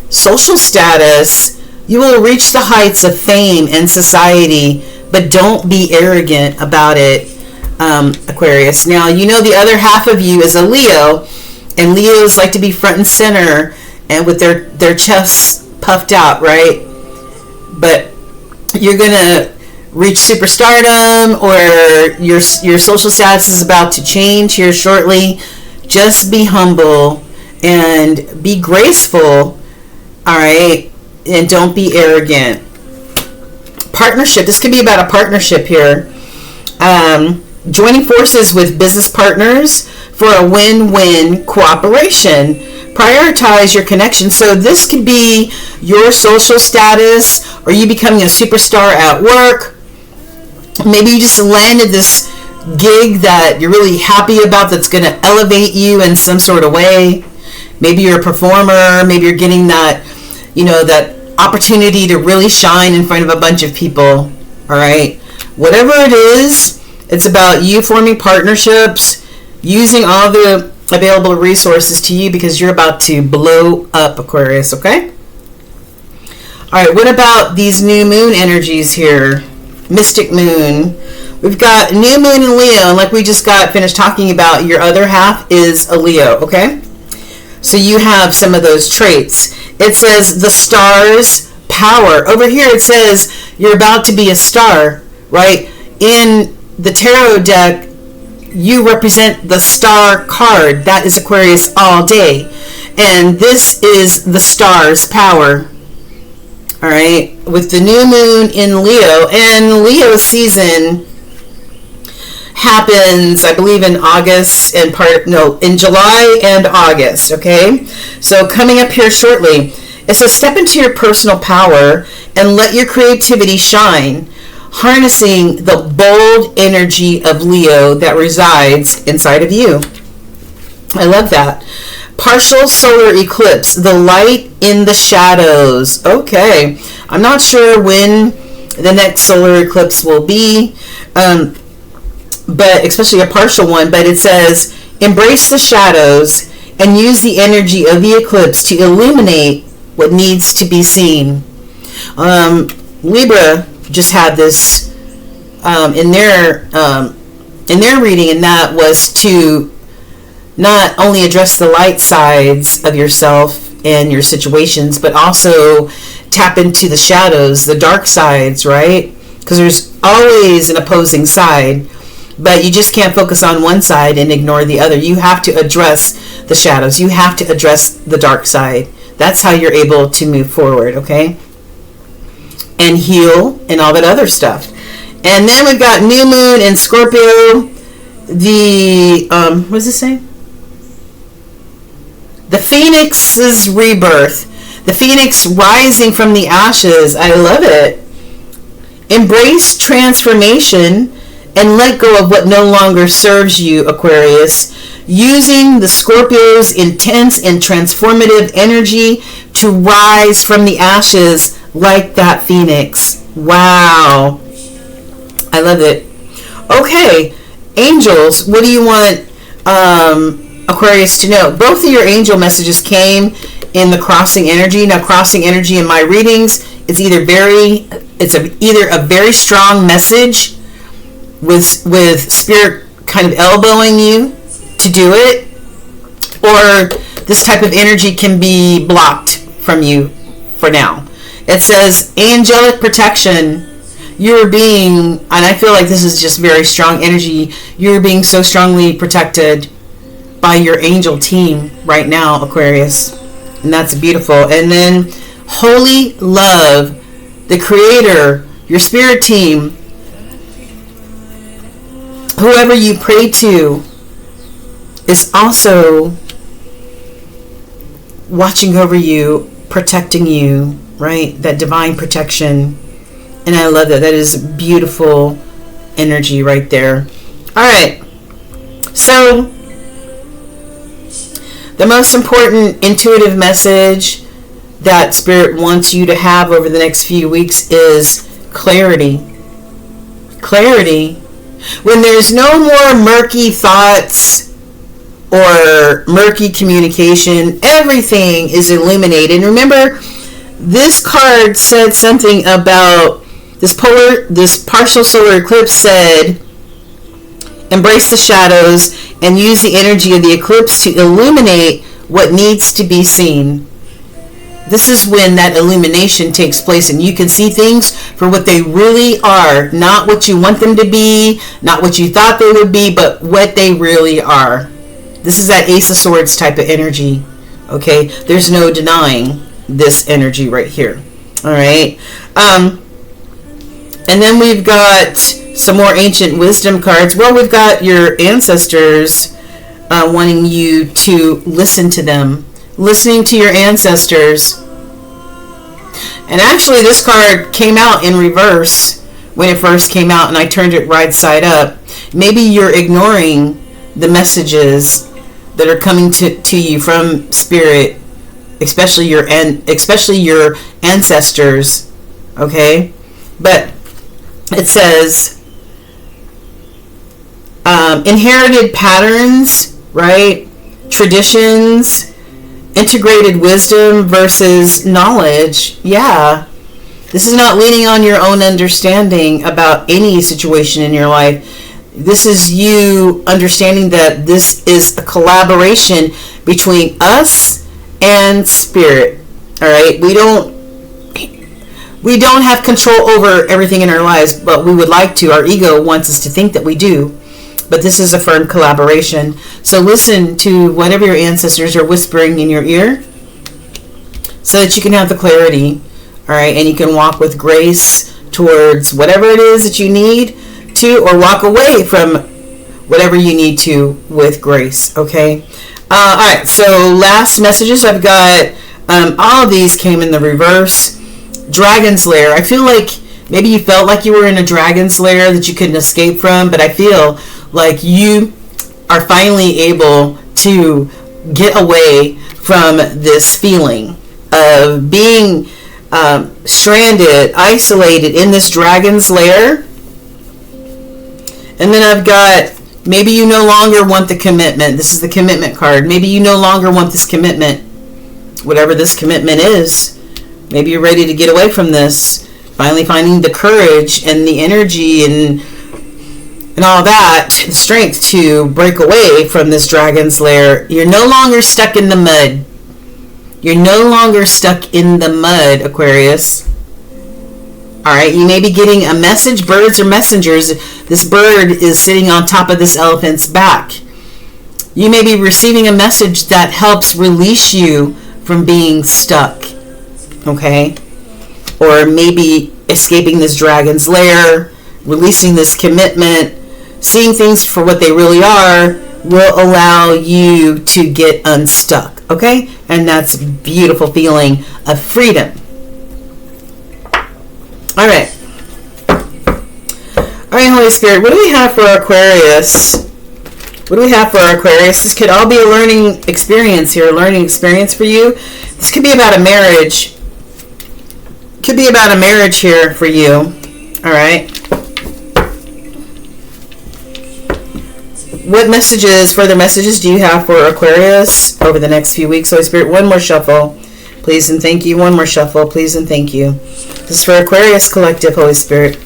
Social status. You will reach the heights of fame and society, but don't be arrogant about it, Aquarius. Now, you know the other half of you is a Leo, and Leos like to be front and center and with their chests puffed out, right? But you're going to reach superstardom, or your social status is about to change here shortly. Just be humble and be graceful, all right? And don't be arrogant. Partnership. This could be about a partnership here. Joining forces with business partners for a win-win cooperation. Prioritize your connection. So this could be your social status, or you becoming a superstar at work. Maybe you just landed this gig that you're really happy about that's going to elevate you in some sort of way. Maybe you're a performer. Maybe you're getting that, that opportunity to really shine in front of a bunch of people. All right. Whatever it is, it's about you forming partnerships, using all the available resources to you, because you're about to blow up, Aquarius, okay? All right, what about these new moon energies here? Mystic moon. We've got new moon in Leo, and like we just got finished talking about, your other half is a Leo, okay? So you have some of those traits. It says the star's power. Over here it says you're about to be a star, right? In the tarot deck, you represent the star card. That is Aquarius all day. And this is the star's power. All right? With the new moon in Leo. And Leo season happens, I believe, in August and in July and August, okay? So coming up here shortly, it says step into your personal power and let your creativity shine, harnessing the bold energy of Leo that resides inside of you. I love that. Partial solar eclipse, the light in the shadows. Okay, I'm not sure when the next solar eclipse will be, but especially a partial one, but it says embrace the shadows and use the energy of the eclipse to illuminate what needs to be seen. Libra just had this in their reading, and that was to not only address the light sides of yourself and your situations, but also tap into the shadows, the dark sides, right? Because there's always an opposing side, but you just can't focus on one side and ignore the other. You have to address the shadows. You have to address the dark side. That's how you're able to move forward, okay? And heal and all that other stuff. And then we've got new moon in Scorpio. The, what does it say? The Phoenix's rebirth. The Phoenix rising from the ashes. I love it. Embrace transformation and let go of what no longer serves you, Aquarius. Using the Scorpio's intense and transformative energy to rise from the ashes like that Phoenix. Wow. I love it. Okay, angels, what do you want Aquarius to know? Both of your angel messages came in the crossing energy. Now, crossing energy in my readings, it's either a very strong message with spirit kind of elbowing you to do it, or this type of energy can be blocked from you for now. It says angelic protection. you're being, and I feel like this is just very strong energy, you're being so strongly protected by your angel team right now, Aquarius. And that's beautiful. And then holy love, the creator, your spirit team, whoever you pray to is also watching over you, protecting you, right? That divine protection. And I love that. That is beautiful energy right there. All right. So, the most important intuitive message that Spirit wants you to have over the next few weeks is clarity. Clarity. When there's no more murky thoughts or murky communication, everything is illuminated. And remember, this card said something about this partial solar eclipse said, embrace the shadows and use the energy of the eclipse to illuminate what needs to be seen. This is when that illumination takes place and you can see things for what they really are. Not what you want them to be, not what you thought they would be, but what they really are. This is that Ace of Swords type of energy. Okay? There's no denying this energy right here. Alright? And then we've got some more ancient wisdom cards. Well, we've got your ancestors wanting you to listen to them. Listening to your ancestors. And actually this card came out in reverse when it first came out, and I turned it right side up. Maybe you're ignoring the messages that are coming to you from Spirit, especially your ancestors. Okay? But it says inherited patterns, right? Traditions, integrated wisdom versus knowledge. Yeah. This is not leaning on your own understanding about any situation in your life. This is you understanding that this is a collaboration between us and Spirit. All right? We don't have control over everything in our lives, but we would like to. Our ego wants us to think that we do. But this is a firm collaboration. So listen to whatever your ancestors are whispering in your ear so that you can have the clarity, all right? And you can walk with grace towards whatever it is that you need to, or walk away from whatever you need to with grace, okay? All right, so last messages I've got, all of these came in the reverse. Dragon's Lair. I feel like maybe you felt like you were in a dragon's lair that you couldn't escape from, but I feel like you are finally able to get away from this feeling of being stranded, isolated in this dragon's lair. And then I've got, maybe you no longer want the commitment. This is the commitment card. Maybe you no longer want this commitment. Whatever this commitment is. Maybe you're ready to get away from this. Finally finding the courage and the energy and all that, the strength to break away from this dragon's lair. You're no longer stuck in the mud. You're no longer stuck in the mud, Aquarius. Alright, you may be getting a message. Birds are messengers. This bird is sitting on top of this elephant's back. You may be receiving a message that helps release you from being stuck. Okay? Or maybe escaping this dragon's lair, releasing this commitment, seeing things for what they really are will allow you to get unstuck. Okay? And that's a beautiful feeling of freedom. Alright. Alright, Holy Spirit, what do we have for Aquarius? What do we have for Aquarius? This could all be a learning experience here, a learning experience for you. This could be about a marriage. Could be about a marriage here for you. Alright. What messages, further messages do you have for Aquarius over the next few weeks? Holy Spirit, one more shuffle. Please and thank you. One more shuffle. Please and thank you. This is for Aquarius Collective, Holy Spirit.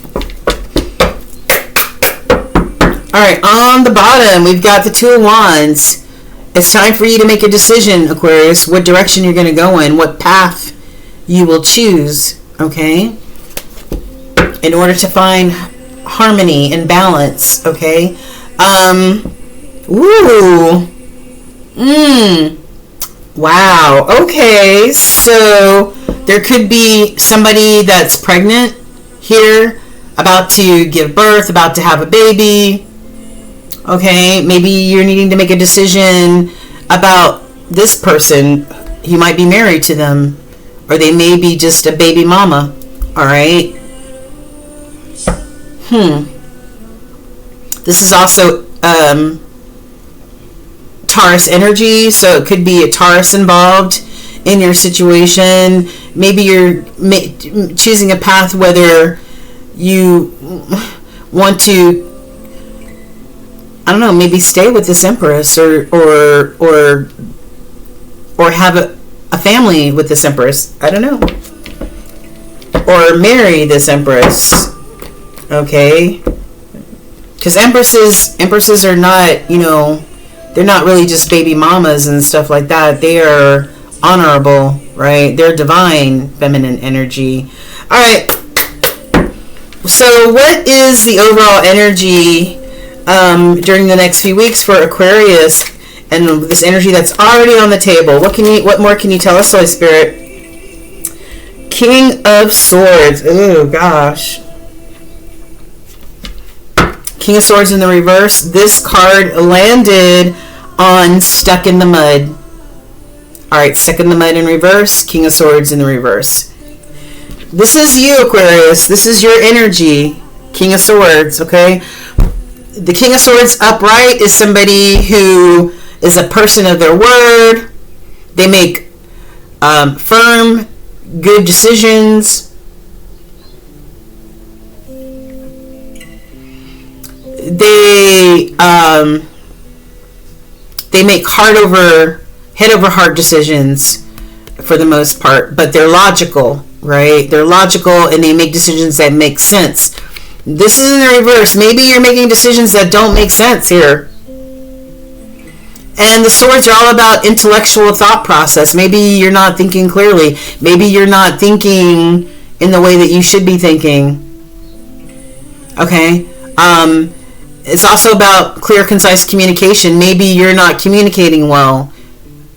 Alright, on the bottom, we've got the Two of Wands. It's time for you to make a decision, Aquarius, what direction you're going to go in, what path you will choose, okay? in order to find harmony and balance. Okay. Wow. Okay. So there could be somebody that's pregnant here, about to give birth, about to have a baby. Okay. Maybe you're needing to make a decision about this person. You might be married to them, or they may be just a baby mama. All right. This is also Taurus energy, so it could be a Taurus involved in your situation. Maybe you're choosing a path whether you want to, I don't know, maybe stay with this Empress or have a family with this Empress. I don't know. Or marry this Empress. Okay. Because empresses are not, they're not really just baby mamas and stuff like that. They are honorable, right? They're divine feminine energy. All right. So what is the overall energy during the next few weeks for Aquarius and this energy that's already on the table? What more can you tell us, Holy Spirit? King of Swords. Oh gosh. King of Swords in the reverse. This card landed on Stuck in the Mud. Alright, Stuck in the Mud in reverse. King of Swords in the reverse. This is you, Aquarius. This is your energy. King of Swords, okay? The King of Swords upright is somebody who is a person of their word. They make firm, good decisions. They make head over heart decisions for the most part, but they're logical, right? They're logical and they make decisions that make sense. This is in the reverse. Maybe you're making decisions that don't make sense here. And the swords are all about intellectual thought process. Maybe you're not thinking clearly. Maybe you're not thinking in the way that you should be thinking. Okay? It's also about clear, concise communication. Maybe you're not communicating well.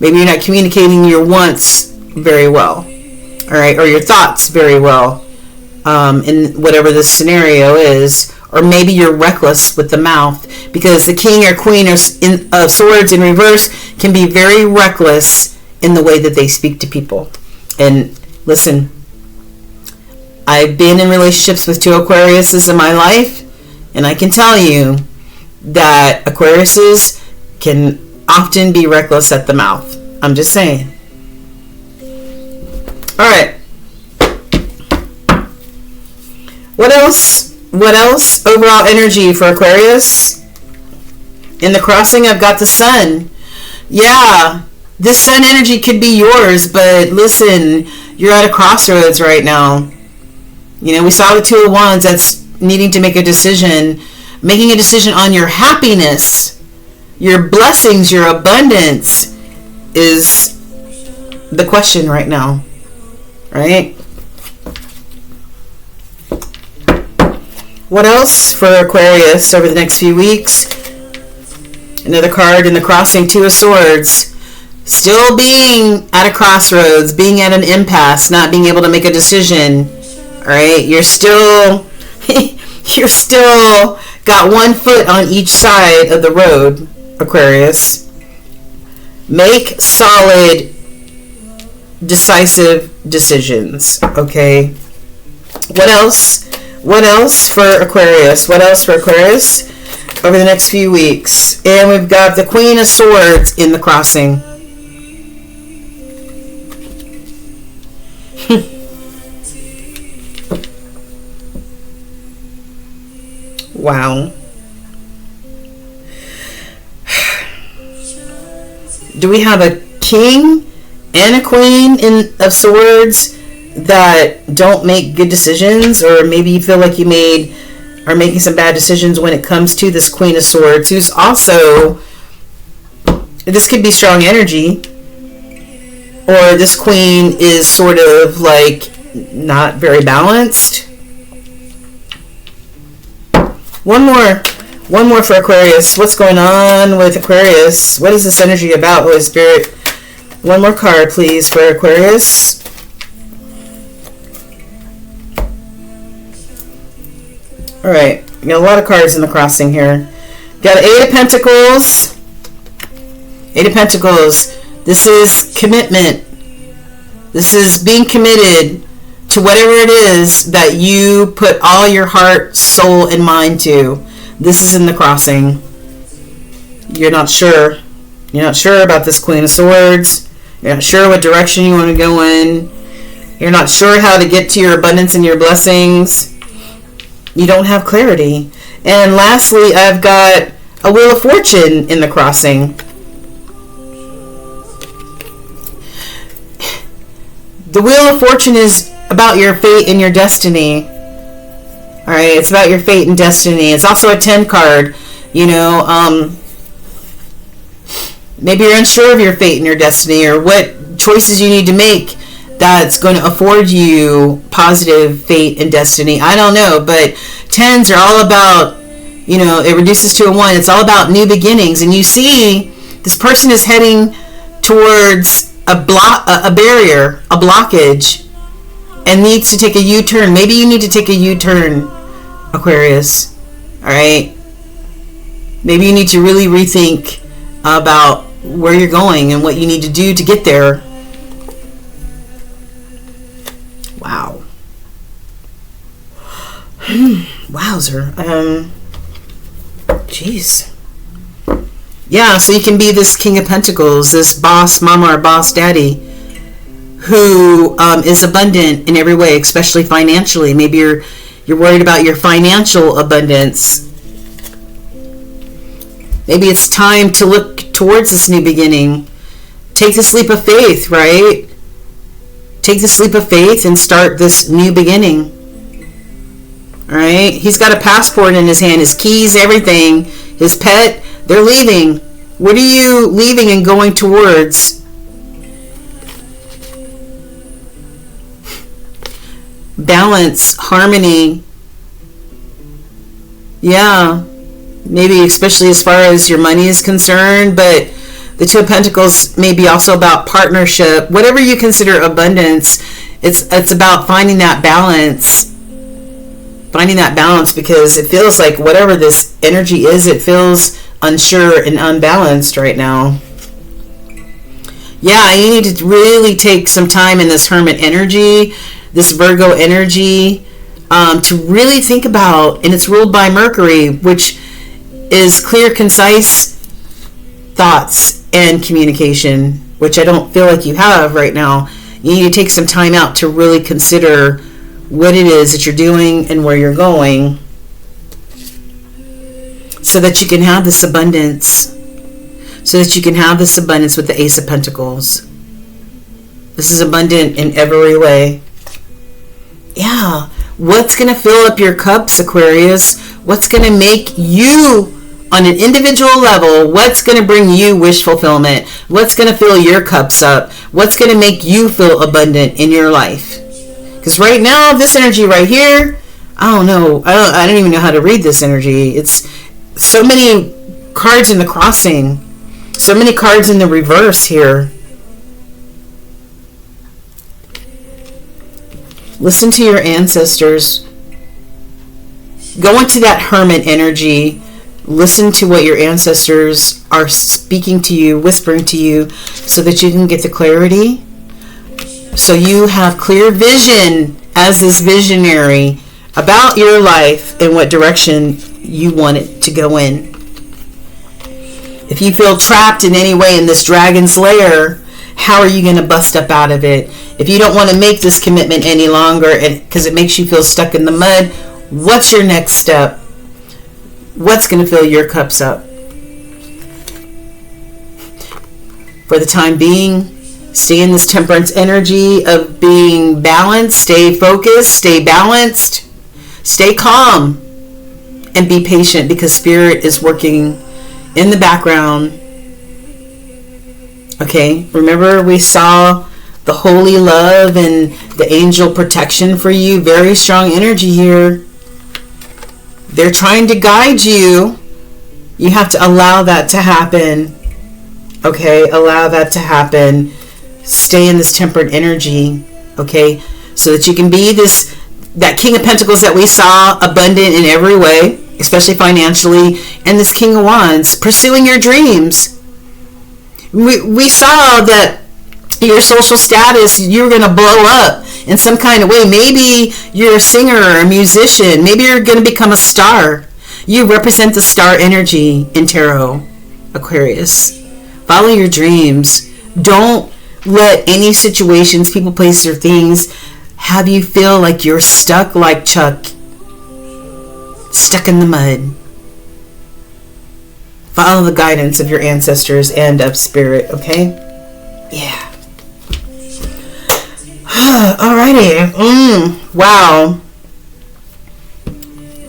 Maybe you're not communicating your wants very well. All right? Or your thoughts very well. In whatever the scenario is. Or maybe you're reckless with the mouth, because the king or queen of swords in reverse can be very reckless in the way that they speak to people. And listen, I've been in relationships with 2 Aquariuses in my life, and I can tell you that Aquariuses can often be reckless at the mouth. I'm just saying. All right. What else? Overall energy for Aquarius. In the crossing, I've got the sun. Yeah, this sun energy could be yours, but listen, you're at a crossroads right now. We saw the 2 of Wands that's needing to make a decision, making a decision on your happiness, your blessings, your abundance is the question right now, right? What else for Aquarius over the next few weeks? Another card in the crossing, 2 of Swords. Still being at a crossroads, being at an impasse, not being able to make a decision. All right, you're still got one foot on each side of the road, Aquarius. Make solid, decisive decisions. Okay. What else? What else for Aquarius? Over the next few weeks? And we've got the Queen of Swords in the crossing. Wow. Do we have a king and a queen of swords that don't make good decisions, or maybe you feel like you are making some bad decisions when it comes to this Queen of Swords, who's also, this could be strong energy, or this queen is sort of like not very balanced. One more for Aquarius. What's going on with Aquarius? What is this energy about, Holy Spirit? One more card, please, for Aquarius. All right. We got a lot of cards in the crossing here. Got Eight of Pentacles. Eight of Pentacles. This is commitment. This is being committed to whatever it is that you put all your heart, soul, and mind to. This is in the crossing. You're not sure. You're not sure about this Queen of Swords. You're not sure what direction you want to go in. You're not sure how to get to your abundance and your blessings. You don't have clarity. And lastly, I've got a Wheel of Fortune in the crossing. The Wheel of Fortune is about your fate and your destiny. All right, it's about your fate and destiny. It's also a 10 card. You know, maybe you're unsure of your fate and your destiny, or what choices you need to make that's going to afford you positive fate and destiny. I don't know, but 10s are all about, you know, it reduces to a 1. It's all about new beginnings. And you see this person is heading towards a barrier, a blockage, and needs to take a U-turn. Maybe you need to take a U-turn, Aquarius. All right? Maybe you need to really rethink about where you're going and what you need to do to get there. Wow. Wowzer. Jeez. Yeah, so you can be this King of Pentacles, this boss mama or boss daddy who is abundant in every way, especially financially. Maybe you're worried about your financial abundance. Maybe it's time to look towards this new beginning. Take this leap of faith, right? Take this leap of faith and start this new beginning. All right? He's got a passport in his hand, his keys, everything. His pet, they're leaving. What are you leaving and going towards? Balance, harmony. Yeah. Maybe especially as far as your money is concerned, but the Two of Pentacles may be also about partnership. Whatever you consider abundance, it's about finding that balance. Finding that balance, because it feels like whatever this energy is, it feels unsure and unbalanced right now. Yeah, you need to really take some time in this Hermit energy, this Virgo energy, to really think about, and it's ruled by Mercury, which is clear, concise thoughts and communication, which I don't feel like you have right now. You need to take some time out to really consider what it is that you're doing and where you're going, so that you can have this abundance. So that you can have this abundance with the Ace of Pentacles. This is abundant in every way. Yeah. What's going to fill up your cups, Aquarius? What's going to make you, on an individual level, what's going to bring you wish fulfillment? What's going to fill your cups up? What's going to make you feel abundant in your life? Because right now, this energy right here, I don't know. I don't even know how to read this energy. It's so many cards in the crossing. So many cards in the reverse here. Listen to your ancestors. Go into that Hermit energy. Listen to what your ancestors are speaking to you, whispering to you, so that you can get the clarity. So you have clear vision as this visionary about your life and what direction you want it to go in. If you feel trapped in any way in this dragon's lair, how are you going to bust up out of it? If you don't want to make this commitment any longer because it makes you feel stuck in the mud, what's your next step? What's going to fill your cups up? For the time being, stay in this temperance energy of being balanced, stay focused, stay balanced, stay calm, and be patient, because Spirit is working in the background. Okay, remember we saw the holy love and the angel protection for you. Very strong energy here. They're trying to guide you. You have to allow that to happen. Okay, allow that to happen. Stay in this tempered energy. Okay, so that you can be that King of Pentacles that we saw, abundant in every way, especially financially, and this King of Wands, pursuing your dreams. We saw that your social status, you're going to blow up in some kind of way. Maybe you're a singer or a musician. Maybe you're going to become a star. You represent the star energy in tarot, Aquarius. Follow your dreams. Don't let any situations, people, places, or things have you feel like you're stuck like Chuck. Stuck in the mud. Follow the guidance of your ancestors and of spirit, okay? Yeah. Alrighty. Wow.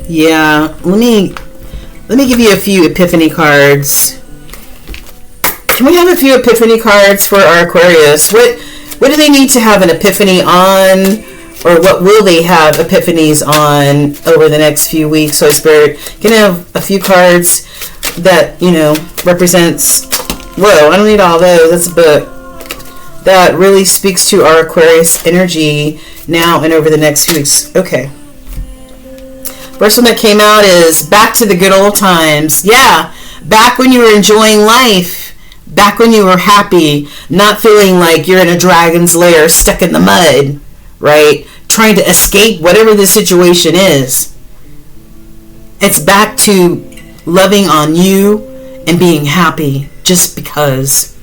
Yeah. Let me give you a few epiphany cards. Can we have a few epiphany cards for our Aquarius? What do they need to have an epiphany on? Or what will they have epiphanies on over the next few weeks? So Spirit, can I have a few cards that, represents... Whoa, I don't need all those. That's a book. That really speaks to our Aquarius energy now and over the next few weeks. Okay. First one that came out is back to the good old times. Yeah, back when you were enjoying life. Back when you were happy, not feeling like you're in a dragon's lair stuck in the mud, right? Trying to escape whatever the situation is. It's back to loving on you and being happy just because.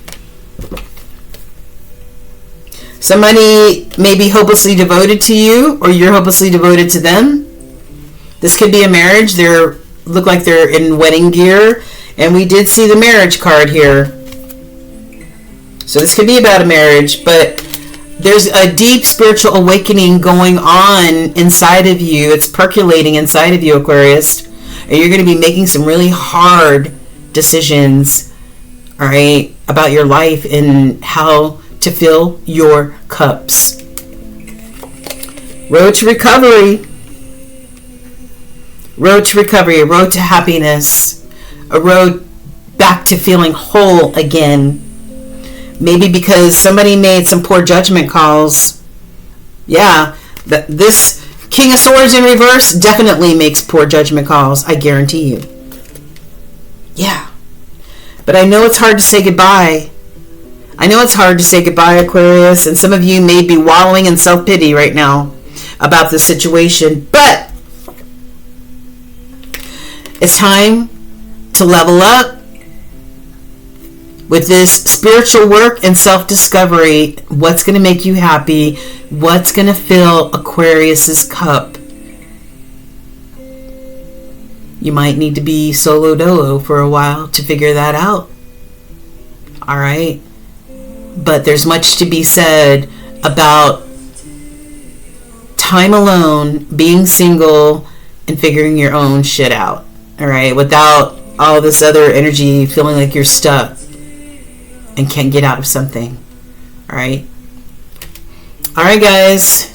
Somebody may be hopelessly devoted to you, or you're hopelessly devoted to them. This could be a marriage. They look like they're in wedding gear, and we did see the marriage card here. So this could be about a marriage, but there's a deep spiritual awakening going on inside of you. It's percolating inside of you, Aquarius. And you're going to be making some really hard decisions, all right, about your life and how to fill your cups. Road to recovery. Road to recovery, a road to happiness, a road back to feeling whole again. Maybe because somebody made some poor judgment calls. Yeah, this King of Swords in reverse definitely makes poor judgment calls, I guarantee you. Yeah. But I know it's hard to say goodbye. I know it's hard to say goodbye, Aquarius, and some of you may be wallowing in self-pity right now about this situation, but it's time to level up with this spiritual work and self-discovery. What's going to make you happy? What's going to fill Aquarius's cup? You might need to be solo dolo for a while to figure that out. All right? But there's much to be said about time alone, being single, and figuring your own shit out. All right? Without all this other energy, feeling like you're stuck and can't get out of something. All right? All right, guys.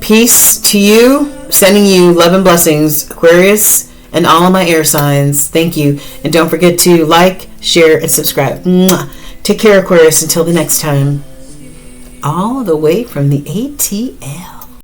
Peace to you. Sending you love and blessings, Aquarius, and all of my air signs. Thank you. And don't forget to like, share, and subscribe. Mwah. Take care, Aquarius. Until the next time. All the way from the ATL.